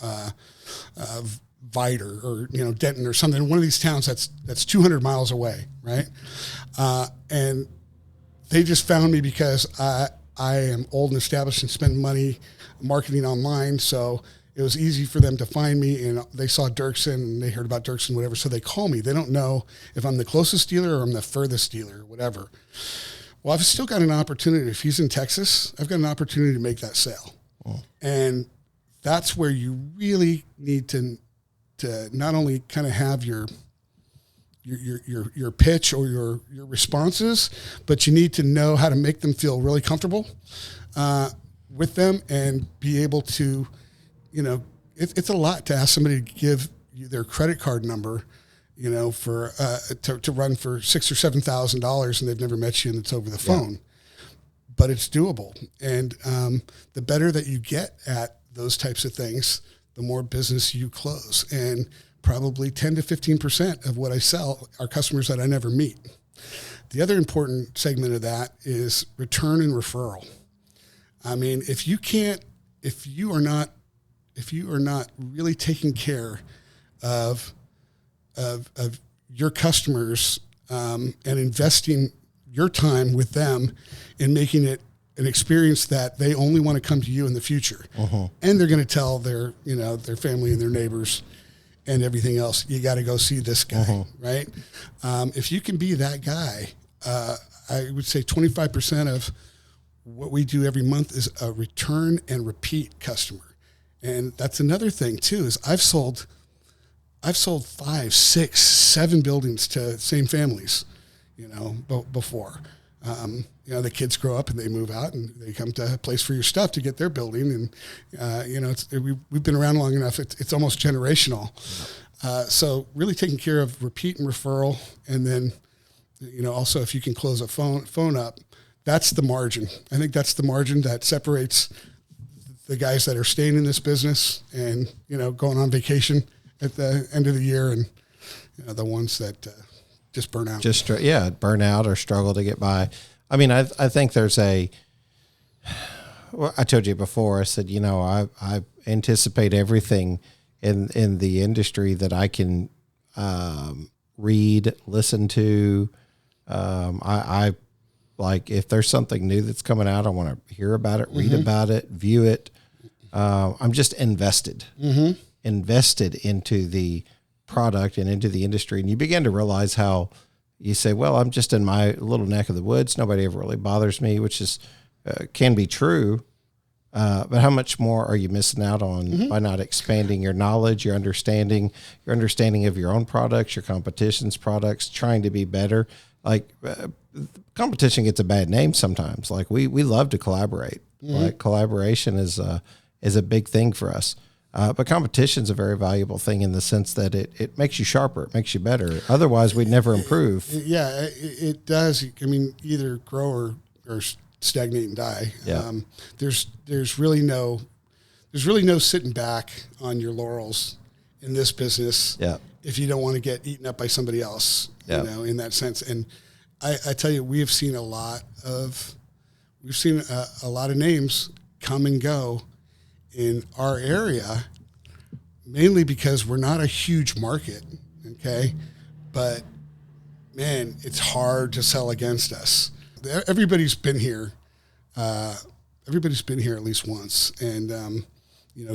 Vidor or Denton or something, one of these towns that's 200 miles away, right? And they just found me because I am old and established and spend money marketing online, so it was easy for them to find me, and they saw Dirksen and they heard about Dirksen, whatever, so they call me. They don't know if I'm the closest dealer or I'm the furthest dealer or whatever. Well, I've still got an opportunity. If he's in Texas, I've got an opportunity to make that sale. Oh. And that's where you really need to not only kind of have your pitch or your responses, but you need to know how to make them feel really comfortable with them and be able to, it's a lot to ask somebody to give you their credit card number, for to run for $6,000 or $7,000, and they've never met you, and it's over the phone. Yeah. But it's doable, and the better that you get at those types of things, the more business you close. And probably 10 to 15% of what I sell are customers that I never meet. The other important segment of that is return and referral. I mean, if you are not really taking care of your customers and investing your time with them in making it an experience that they only want to come to you in the future, and they're going to tell their family and their neighbors and everything else, you got to go see this guy, right? If you can be that guy, I would say 25% of what we do every month is a return and repeat customer. And that's another thing too, is I've sold 5, 6, 7 buildings to same families, before. The kids grow up and they move out and they come to a place for your stuff to get their building. And, we've been around long enough. It's almost generational. So really taking care of repeat and referral. And then, also if you can close a phone up, that's the margin. I think that's the margin that separates the guys that are staying in this business and, going on vacation at the end of the year, and, the ones that, just burn out. Burn out or struggle to get by. I mean, I think there's I told you before, I said, I anticipate everything in the industry that I can read, listen to. I like, if there's something new that's coming out, I want to hear about it, read about it, view it. I'm just invested into the product and into the industry. And you begin to realize how you say, well, I'm just in my little neck of the woods. Nobody ever really bothers me, which is, can be true. But how much more are you missing out on by not expanding your knowledge, your understanding of your own products, your competition's products, trying to be better? Like, competition gets a bad name sometimes. Like we love to collaborate. Like collaboration is a big thing for us. But competition's a very valuable thing in the sense that it makes you sharper, it makes you better. Otherwise, we'd never improve. Yeah, it does. I mean, either grow or stagnate and die. Yeah. There's really no sitting back on your laurels in this business. Yeah. If you don't want to get eaten up by somebody else, Yeah. in that sense. And I tell you, we've seen a lot of names come and go in our area, mainly because we're not a huge market. Okay. But man, it's hard to sell against us. Everybody's been here. Everybody's been here at least once. And,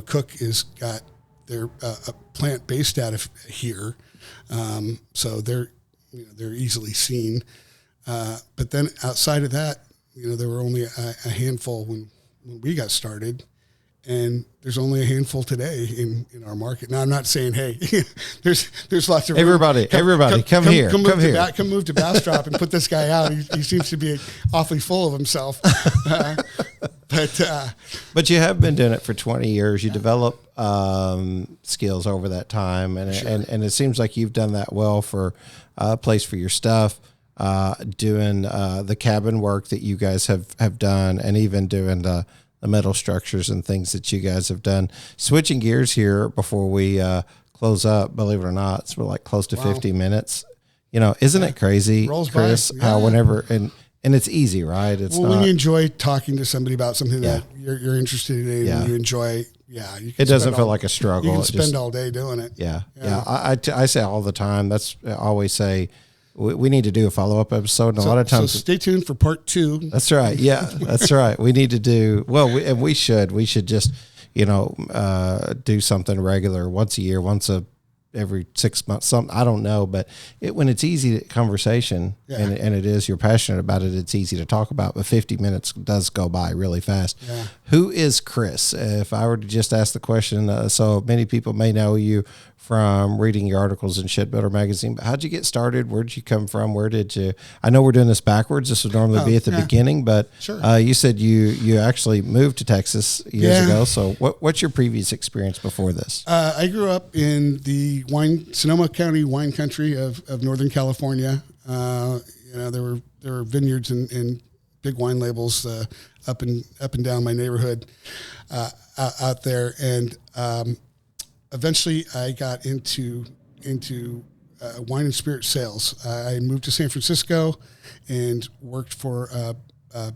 Cook has got their a plant based out of here. So they're easily seen. But then outside of that, there were only a handful when we got started. And there's only a handful today in our market. Now, I'm not saying, hey, there's lots of everybody come here. Come move to Bastrop and put this guy out. He seems to be awfully full of himself. But you have been doing it for 20 years. You develop skills over that time, and it seems like you've done that well for a place for your stuff. Doing the cabin work that you guys have done, and even doing the metal structures and things that you guys have done. Switching gears here before we close up, believe it or not, we're like close to 50 minutes. Isn't it crazy, Rolls Chris, by. Yeah. how whenever, and it's easy, right? It's when you enjoy talking to somebody about something Yeah. that you're interested in, Yeah. and you enjoy, you can it doesn't spend feel like a struggle. You can It spend just- all day doing it. Yeah. I say all the time. I always say we need to do a follow-up episode. And a lot of times, so stay tuned for part 2. That's right. Yeah, that's right. We need to do we should just do something regular once a year, every 6 months. Something I don't know, but when it's easy conversation and it is, you're passionate about it. It's easy to talk about. But 50 minutes does go by really fast. Yeah. Who is Chris? If I were to just ask the question, so many people may know you from reading your articles in Shed Builder magazine, but how'd you get started? Where did you come from? Where did you, I know we're doing this backwards. This would normally be at the beginning, but Sure. You said you actually moved to Texas years ago. So what's your previous experience before this? I grew up in the Sonoma County wine country of Northern California. There were vineyards and big wine labels up and down my neighborhood out there, and eventually I got into wine and spirit sales. I moved to San Francisco and worked for a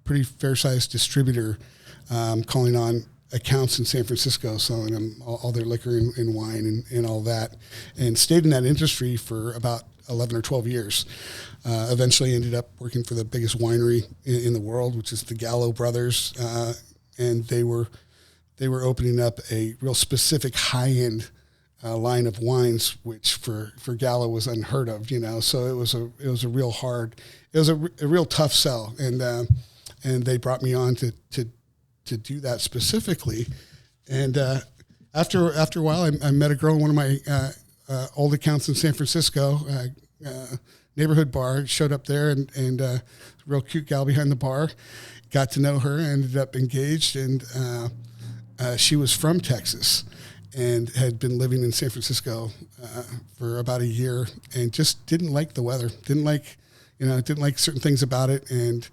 pretty fair-sized distributor, calling on accounts in San Francisco, selling them all their liquor and wine and all that, and stayed in that industry for about 11 or 12 years. Eventually ended up working for the biggest winery in the world, which is the Gallo Brothers, and they were opening up a real specific high-end line of wines, which for Gallo was unheard of, So it was a real tough sell, and they brought me on to do that specifically. And after a while, I met a girl in one of my old accounts in San Francisco, neighborhood bar. Showed up there, and a real cute gal behind the bar. Got to know her, ended up engaged, and she was from Texas and had been living in San Francisco for about a year, and just didn't like the weather. Didn't like certain things about it, and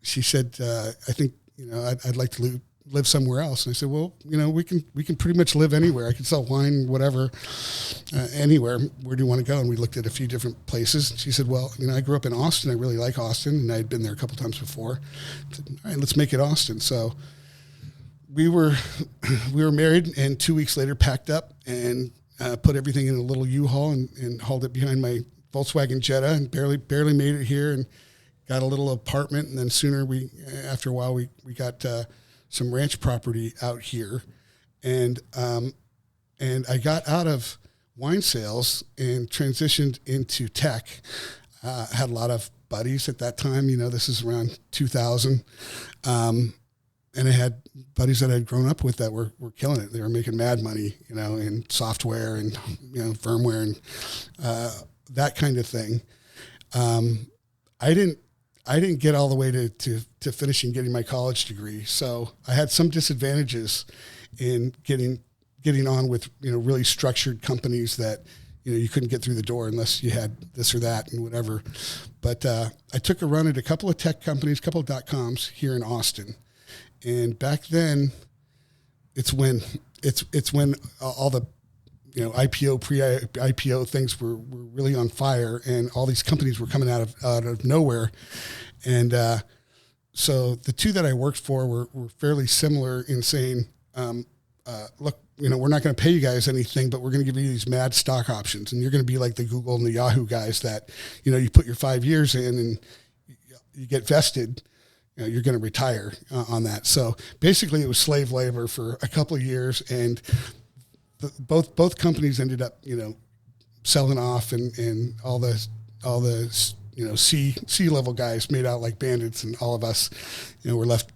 she said, "I think I'd like to live somewhere else." And I said, "Well, we can pretty much live anywhere. I can sell wine, whatever, anywhere. Where do you want to go?" And we looked at a few different places. She said, "Well, I grew up in Austin. I really like Austin, and I'd been there a couple times before. I said, all right, let's make it Austin." So we were married, and 2 weeks later packed up and put everything in a little U-Haul and hauled it behind my Volkswagen Jetta, and barely made it here, and got a little apartment. And then after a while we got some ranch property out here, and I got out of wine sales and transitioned into tech. Had a lot of buddies at that time. This is around 2000. And I had buddies that I'd grown up with that were killing it. They were making mad money, in software and, firmware and that kind of thing. I didn't get all the way to finishing getting my college degree. So I had some disadvantages and getting on with, really structured companies that, you couldn't get through the door unless you had this or that and whatever. But I took a run at a couple of tech companies, a couple of .coms here in Austin. And back then, it's when all the IPO, pre-IPO things were really on fire, and all these companies were coming out of nowhere. And so the two that I worked for were fairly similar in saying, look, we're not going to pay you guys anything, but we're going to give you these mad stock options, and you're going to be like the Google and the Yahoo guys that, you put your 5 years in and you get vested. You're going to retire on that. So basically, it was slave labor for a couple of years, and both companies ended up, selling off, and all the C level guys made out like bandits, and all of us, were left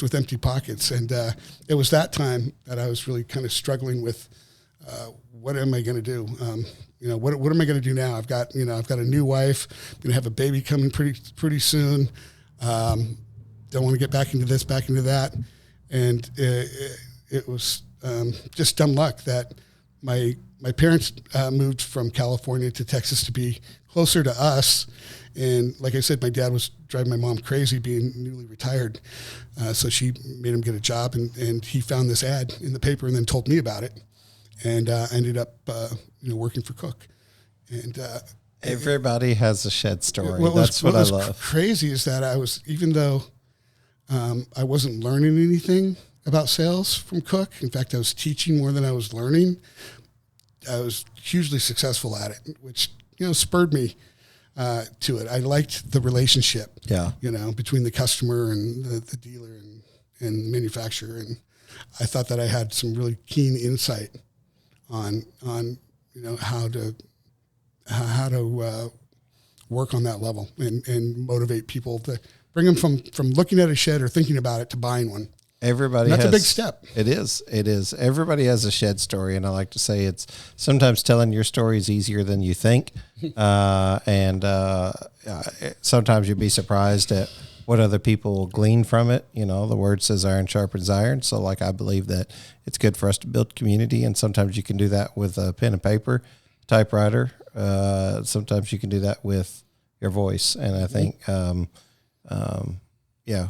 with empty pockets. And it was that time that I was really kind of struggling with what am I going to do? What am I going to do now? I've got a new wife. I'm going to have a baby coming pretty soon. Don't want to get back into this, back into that. And it was just dumb luck that my parents moved from California to Texas to be closer to us. And like I said, my dad was driving my mom crazy being newly retired. So she made him get a job, and he found this ad in the paper and then told me about it. And I ended up, working for Cook. And everybody has a shed story. That's what I love. Crazy is that even though I wasn't learning anything about sales from Cook, in fact, I was teaching more than I was learning, I was hugely successful at it, which, spurred me to it. I liked the relationship, between the customer and the dealer and manufacturer. And I thought that I had some really keen insight on how to work on that level and motivate people to bring them from looking at a shed or thinking about it to buying one. That's a big step. It is. Everybody has a shed story, and I like to say it's sometimes telling your story is easier than you think, and sometimes you'd be surprised at what other people will glean from it. The word says iron sharpens iron, so I believe that it's good for us to build community, and sometimes you can do that with a pen and paper, typewriter. Sometimes you can do that with your voice, and I think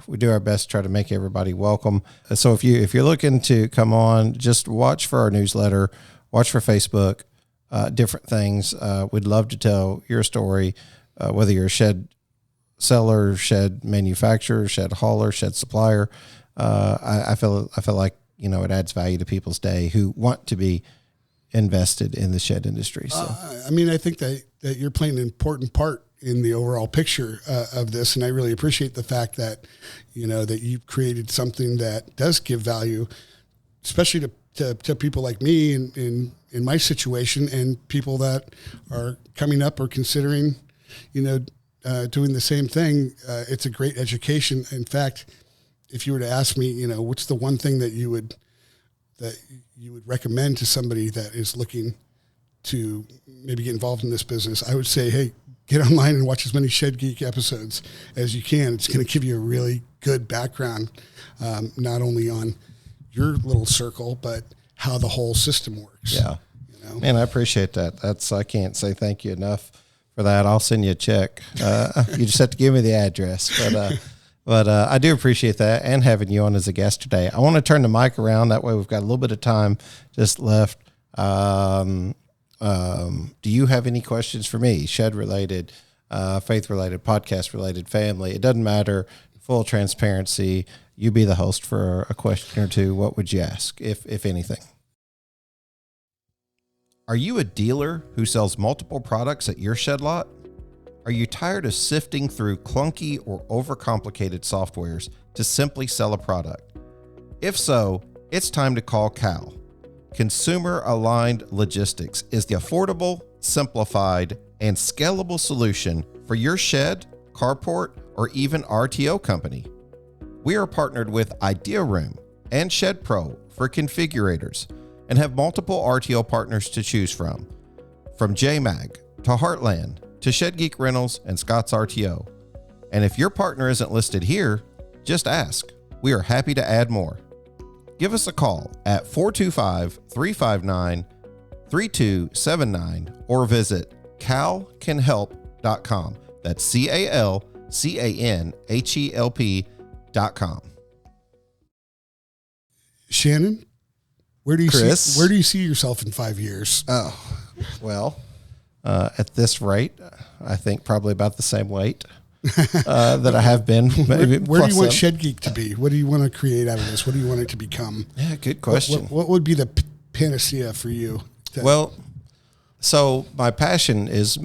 we do our best to try to make everybody welcome. So if you're looking to come on, just watch for our newsletter, watch for Facebook, different things. We'd love to tell your story, whether you're a shed seller, shed manufacturer, shed hauler, shed supplier. I feel like it adds value to people's day who want to be invested in the shed industry. So I think that you're playing an important part in the overall picture of this. And I really appreciate the fact that, that you've created something that does give value, especially to people like me in my situation, and people that are coming up or considering, doing the same thing. It's a great education. In fact, if you were to ask me, what's the one thing that you would recommend to somebody that is looking to maybe get involved in this business, I would say, hey, get online and watch as many Shed Geek episodes as you can. It's going to give you a really good background, not only on your little circle, but how the whole system works. Yeah. Man, I appreciate that. I can't say thank you enough for that. I'll send you a check. You just have to give me the address, but I do appreciate that and having you on as a guest today. I want to turn the mic around. That way we've got a little bit of time just left. Do you have any questions for me? Shed related, faith related, podcast related, family. It doesn't matter. Full transparency. You be the host for a question or two. What would you ask, if anything? Are you a dealer who sells multiple products at your shed lot? Are you tired of sifting through clunky or overcomplicated softwares to simply sell a product? If so, it's time to call Cal. Consumer Aligned Logistics is the affordable, simplified, and scalable solution for your shed, carport, or even RTO company. We are partnered with Idea Room and Shed Pro for configurators and have multiple RTO partners to choose from JMag to Heartland to Shed Geek Rentals and Scott's RTO. And if your partner isn't listed here, just ask. we are happy to add more. Give us a call at 425-359-3279 or visit calcanhelp.com. That's CALCANHELP.com. Shannon, where do you Chris? see yourself in 5 years? Oh, well, at this rate, I think probably about the same weight that I have been. Maybe where do you want some. Shed Geek to be? What do you want to create out of this? What do you want it to become? Yeah, good question. What would be the panacea for you? Well, so my passion is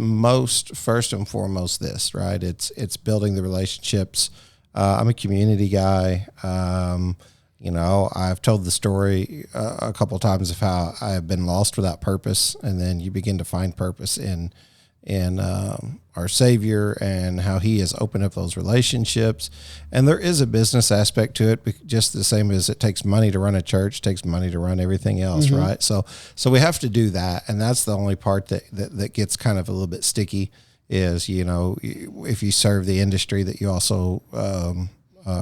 first and foremost this, right? It's building the relationships. I'm a community guy. I've told the story a couple of times of how I have been lost without purpose, and then you begin to find purpose in our Savior and how He has opened up those relationships. And there is a business aspect to it, just the same as it takes money to run a church, takes money to run everything else, right? So we have to do that, and that's the only part that gets kind of a little bit sticky. Is if you serve the industry that you also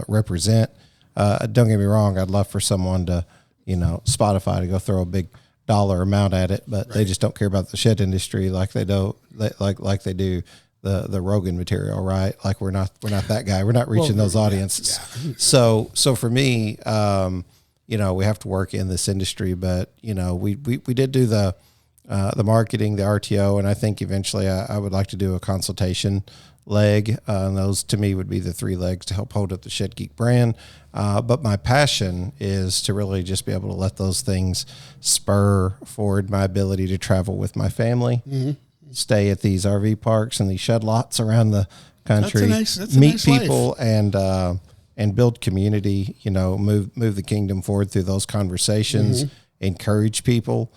represent. Don't get me wrong, I'd love for someone to, Spotify to go throw a big dollar amount at it, but they just don't care about the shed industry like they do, like they do the Rogan material, right? Like we're not that guy. We're not reaching those audiences. Yeah. So for me, we have to work in this industry, but we did do the marketing, the RTO, and I think eventually I would like to do a consultation leg. And those to me would be the three legs to help hold up the Shed Geek brand. But my passion is to really just be able to let those things spur forward my ability to travel with my family, stay at these RV parks and these shed lots around the country, that's a meet nice people and build community, move the kingdom forward through those conversations, encourage people,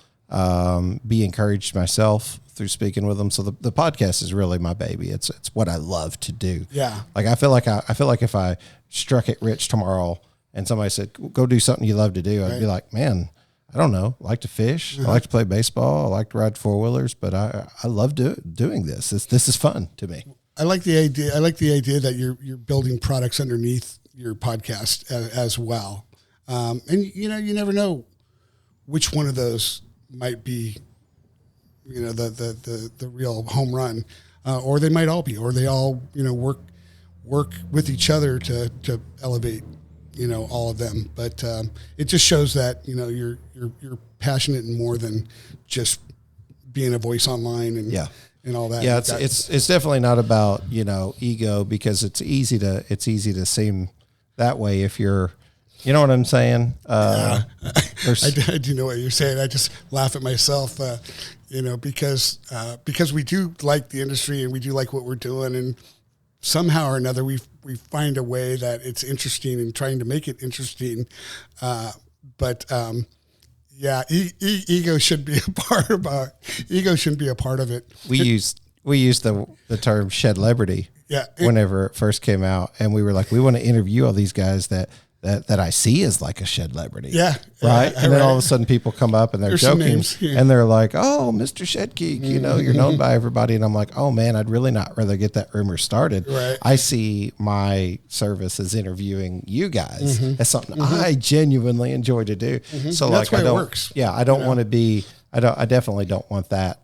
be encouraged myself through speaking with them. So the podcast is really my baby. It's what I love to do. Yeah. Like I feel like if I struck it rich tomorrow and somebody said, go do something you love to do, I'd be like, man, I don't know. I like to fish. I like to play baseball. I like to ride 4-wheelers, but I love doing this. This is fun to me. I like the idea. I like the idea that you're building products underneath your podcast as well. And you never know which one of those might be, the real home run, or they might all be, or they all, work with each other to elevate, all of them. But it just shows that, you're passionate in more than just being a voice online and all that. Yeah, it's definitely not about, ego, because it's easy to seem that way if you're, you know what I'm saying? I do know what you're saying. I just laugh at myself, because we do like the industry and we do like what we're doing, and somehow or another we find a way that it's interesting and trying to make it interesting. Ego should be a part of ego shouldn't be a part of it. We used the term shedlebrity whenever it first came out, and we were like, we want to interview all these guys that I see as like a shedlebrity. Yeah. Right. And then all of a sudden people come up and they're joking and they're like, oh, Mr. Shed Geek, you're known by everybody. And I'm like, oh man, I'd really not rather get that rumor started. Right. I see my service as interviewing you guys as something I genuinely enjoy to do. So that's like, why it works. Yeah. I don't want to be, I definitely don't want that.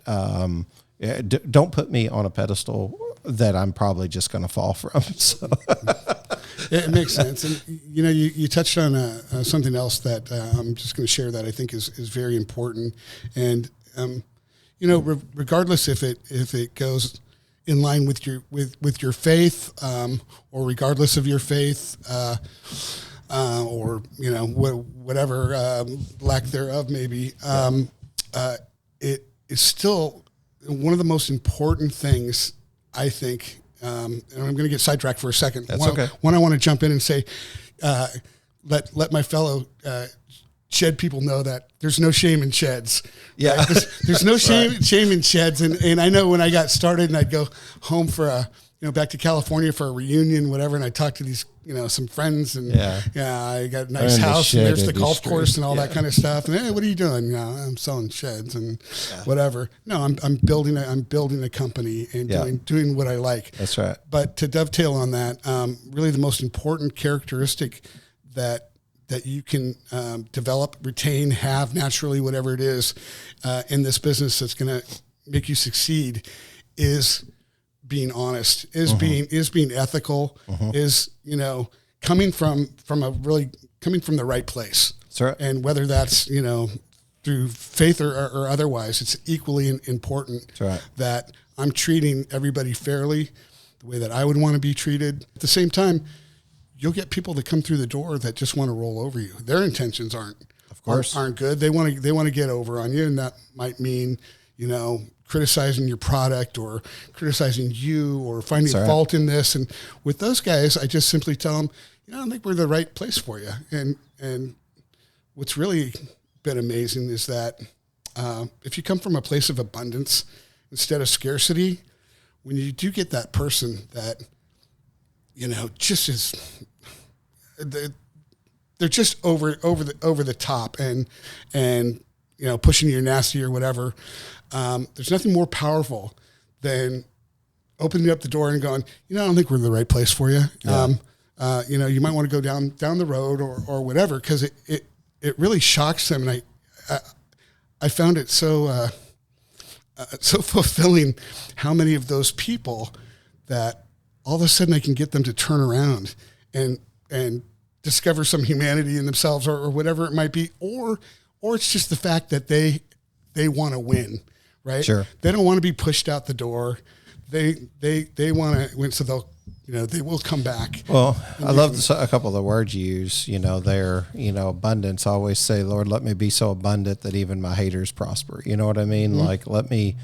Don't put me on a pedestal that I'm probably just going to fall from. So it makes sense. And, you touched on something else that I'm just going to share that I think is very important. And, regardless if it goes in line with your faith, or regardless of your faith, or, whatever lack thereof maybe, it is still one of the most important things, I think, and I'm going to get sidetracked for a second. That's okay. One, I want to jump in and say, let my fellow shed people know that there's no shame in sheds. Yeah. Right? There's no shame in sheds. And I know when I got started and I'd go home for back to California for a reunion, whatever, and I talked to these, some friends, and I got a nice house, and there's the golf course and all that kind of stuff. And hey, what are you doing? I'm selling sheds and whatever. No, I'm building a company and doing what I like. That's right. But to dovetail on that, really the most important characteristic that you can develop, retain, have naturally, whatever it is in this business that's going to make you succeed is being honest, is being ethical, is, coming from the right place. That's right. And whether that's, through faith or otherwise, it's equally important that I'm treating everybody fairly, the way that I would want to be treated. At the same time, you'll get people that come through the door that just want to roll over you. Their intentions aren't good. They want to get over on you, and that might mean, criticizing your product or criticizing you or finding fault in this. And with those guys, I just simply tell them, I don't think we're the right place for you. And what's really been amazing is that if you come from a place of abundance instead of scarcity, when you do get that person that, just is, they're just over the top and pushing you nasty or whatever. There's nothing more powerful than opening up the door and going, I don't think we're the right place for you. Yeah. You might want to go down the road or whatever, because it really shocks them. And I found it so fulfilling how many of those people that all of a sudden I can get them to turn around and discover some humanity in themselves or whatever it might be, or it's just the fact that they want to win, right? Sure. They don't want to be pushed out the door. They want to win, so they will come back. Well, I love a couple of the words you use, there, abundance. I always say, Lord, let me be so abundant that even my haters prosper. You know what I mean? Mm-hmm. Like, let me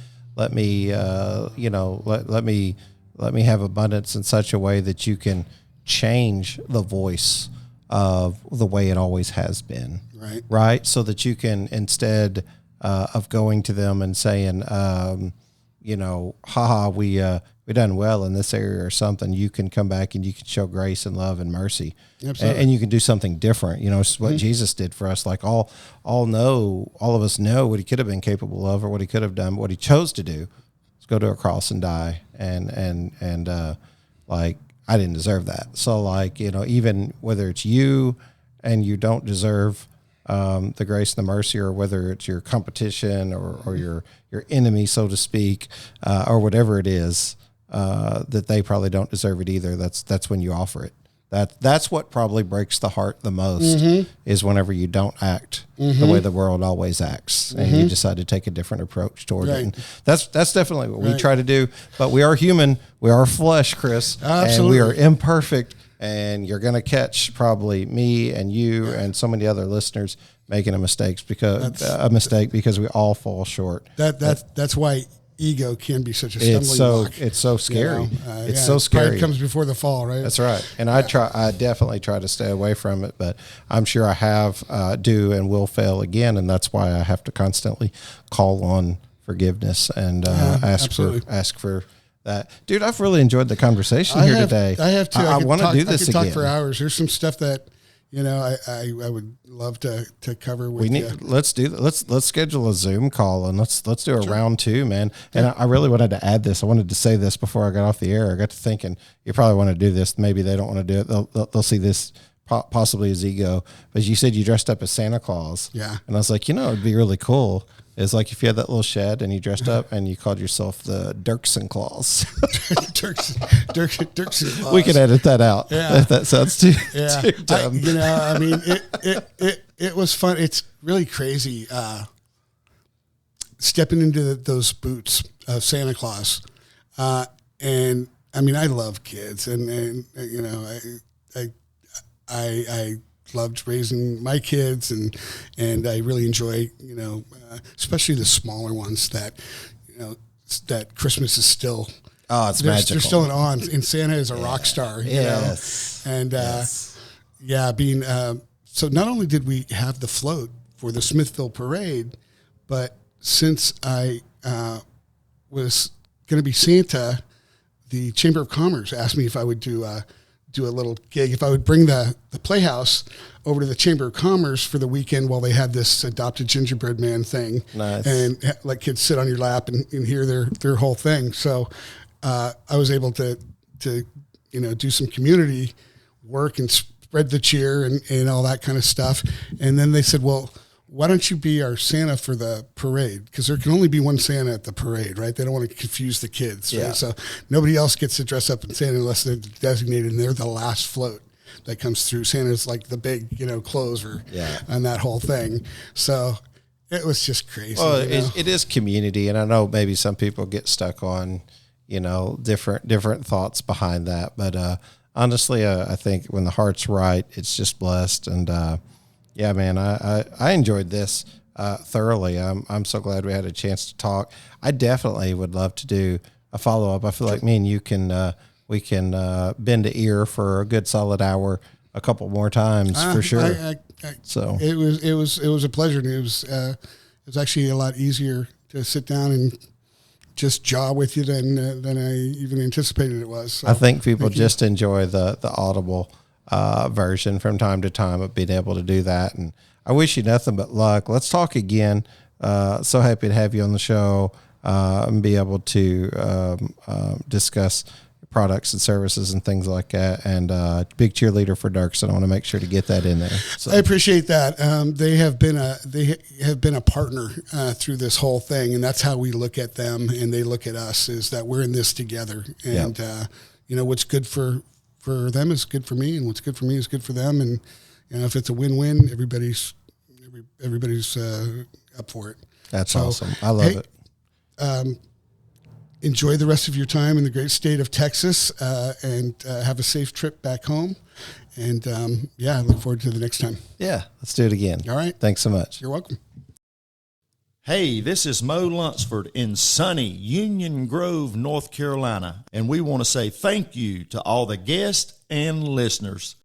have abundance in such a way that you can change the voice of the way it always has been. Right. So that you can, instead of going to them and saying, we done well in this area or something, you can come back and you can show grace and love and mercy. And you can do something different. It's what Jesus did for us. Like all of us know what he could have been capable of or what he could have done, but what he chose to do is go to a cross and die. And I didn't deserve that. So even whether it's you and you don't deserve the grace and the mercy, or whether it's your competition or your enemy, so to speak, or whatever it is, that they probably don't deserve it either. That's when you offer it. That's what probably breaks the heart the most, is whenever you don't act the way the world always acts, and you decide to take a different approach toward it. And that's definitely what we try to do. But we are human. We are flesh, Chris. Absolutely. And we are imperfect. And you're going to catch probably me and you and so many other listeners making a mistake because we all fall short. That's why ego can be such a stumbling block. It's so scary. It's so scary. Pride comes before the fall, right? That's right. And I definitely try to stay away from it, but I'm sure I do and will fail again. And that's why I have to constantly call on forgiveness and ask for that. Dude, I've really enjoyed the conversation here today. I have too. I want to do this again. I could talk for hours. There's some stuff that, I would love to cover with you. Let's schedule a Zoom call and let's do a round two, man. And I really wanted to add this. I wanted to say this before I got off the air. I got to thinking, you probably want to do this. Maybe they don't want to do it. They'll see this possibly as ego. But you said you dressed up as Santa Claus. Yeah. And I was like, it'd be really cool. It's like if you had that little shed and you dressed up and you called yourself the Dirksen Claus. Dirksen Claus. We could edit that out. Yeah. If that sounds too dumb. It was fun. It's really crazy stepping into those boots of Santa Claus. And I love kids and I loved raising my kids and I really enjoy, especially the smaller ones that Christmas is still, it's magical. They're still in awe, and Santa is a rock star, know? And, being, so not only did we have the float for the Smithville parade, but since I, was going to be Santa, the Chamber of Commerce asked me if I would do a little gig, if I would bring the Playhouse over to the Chamber of Commerce for the weekend while they had this adopted gingerbread man thing. Nice. And let kids sit on your lap and hear their whole thing. So I was able to do some community work and spread the cheer and all that kind of stuff. And then they said, well, why don't you be our Santa for the parade? Because there can only be one Santa at the parade, right? They don't want to confuse the kids. Yeah. Right? So nobody else gets to dress up in Santa unless they're designated, and they're the last float that comes through. Santa's like the big, closer on that whole thing. So it was just crazy. Well, it is community, and I know maybe some people get stuck on, different thoughts behind that. But honestly, I think when the heart's right, it's just blessed. And yeah, man, I enjoyed this thoroughly. I'm so glad we had a chance to talk. I definitely would love to do a follow up. I feel like me and you can we can bend the ear for a good solid hour a couple more times for sure. So it was a pleasure. And it was actually a lot easier to sit down and just jaw with you than I even anticipated it was. So, I think people just enjoy the audible version from time to time of being able to do that. And I wish you nothing but luck. Let's talk again. So happy to have you on the show and be able to discuss products and services and things like that. And big cheerleader for Dirksen. I want to make sure to get that in there. So. I appreciate that. They have been a partner through this whole thing, and that's how we look at them and they look at us, is that we're in this together. And what's good for them is good for me, and what's good for me is good for them. And if it's a win-win, everybody's up for it. That's awesome. I love it. Enjoy the rest of your time in the great state of Texas, and have a safe trip back home. And I look forward to the next time. Yeah, let's do it again. All right. Thanks so much. You're welcome. Hey, this is Mo Lunsford in sunny Union Grove, North Carolina, and we want to say thank you to all the guests and listeners.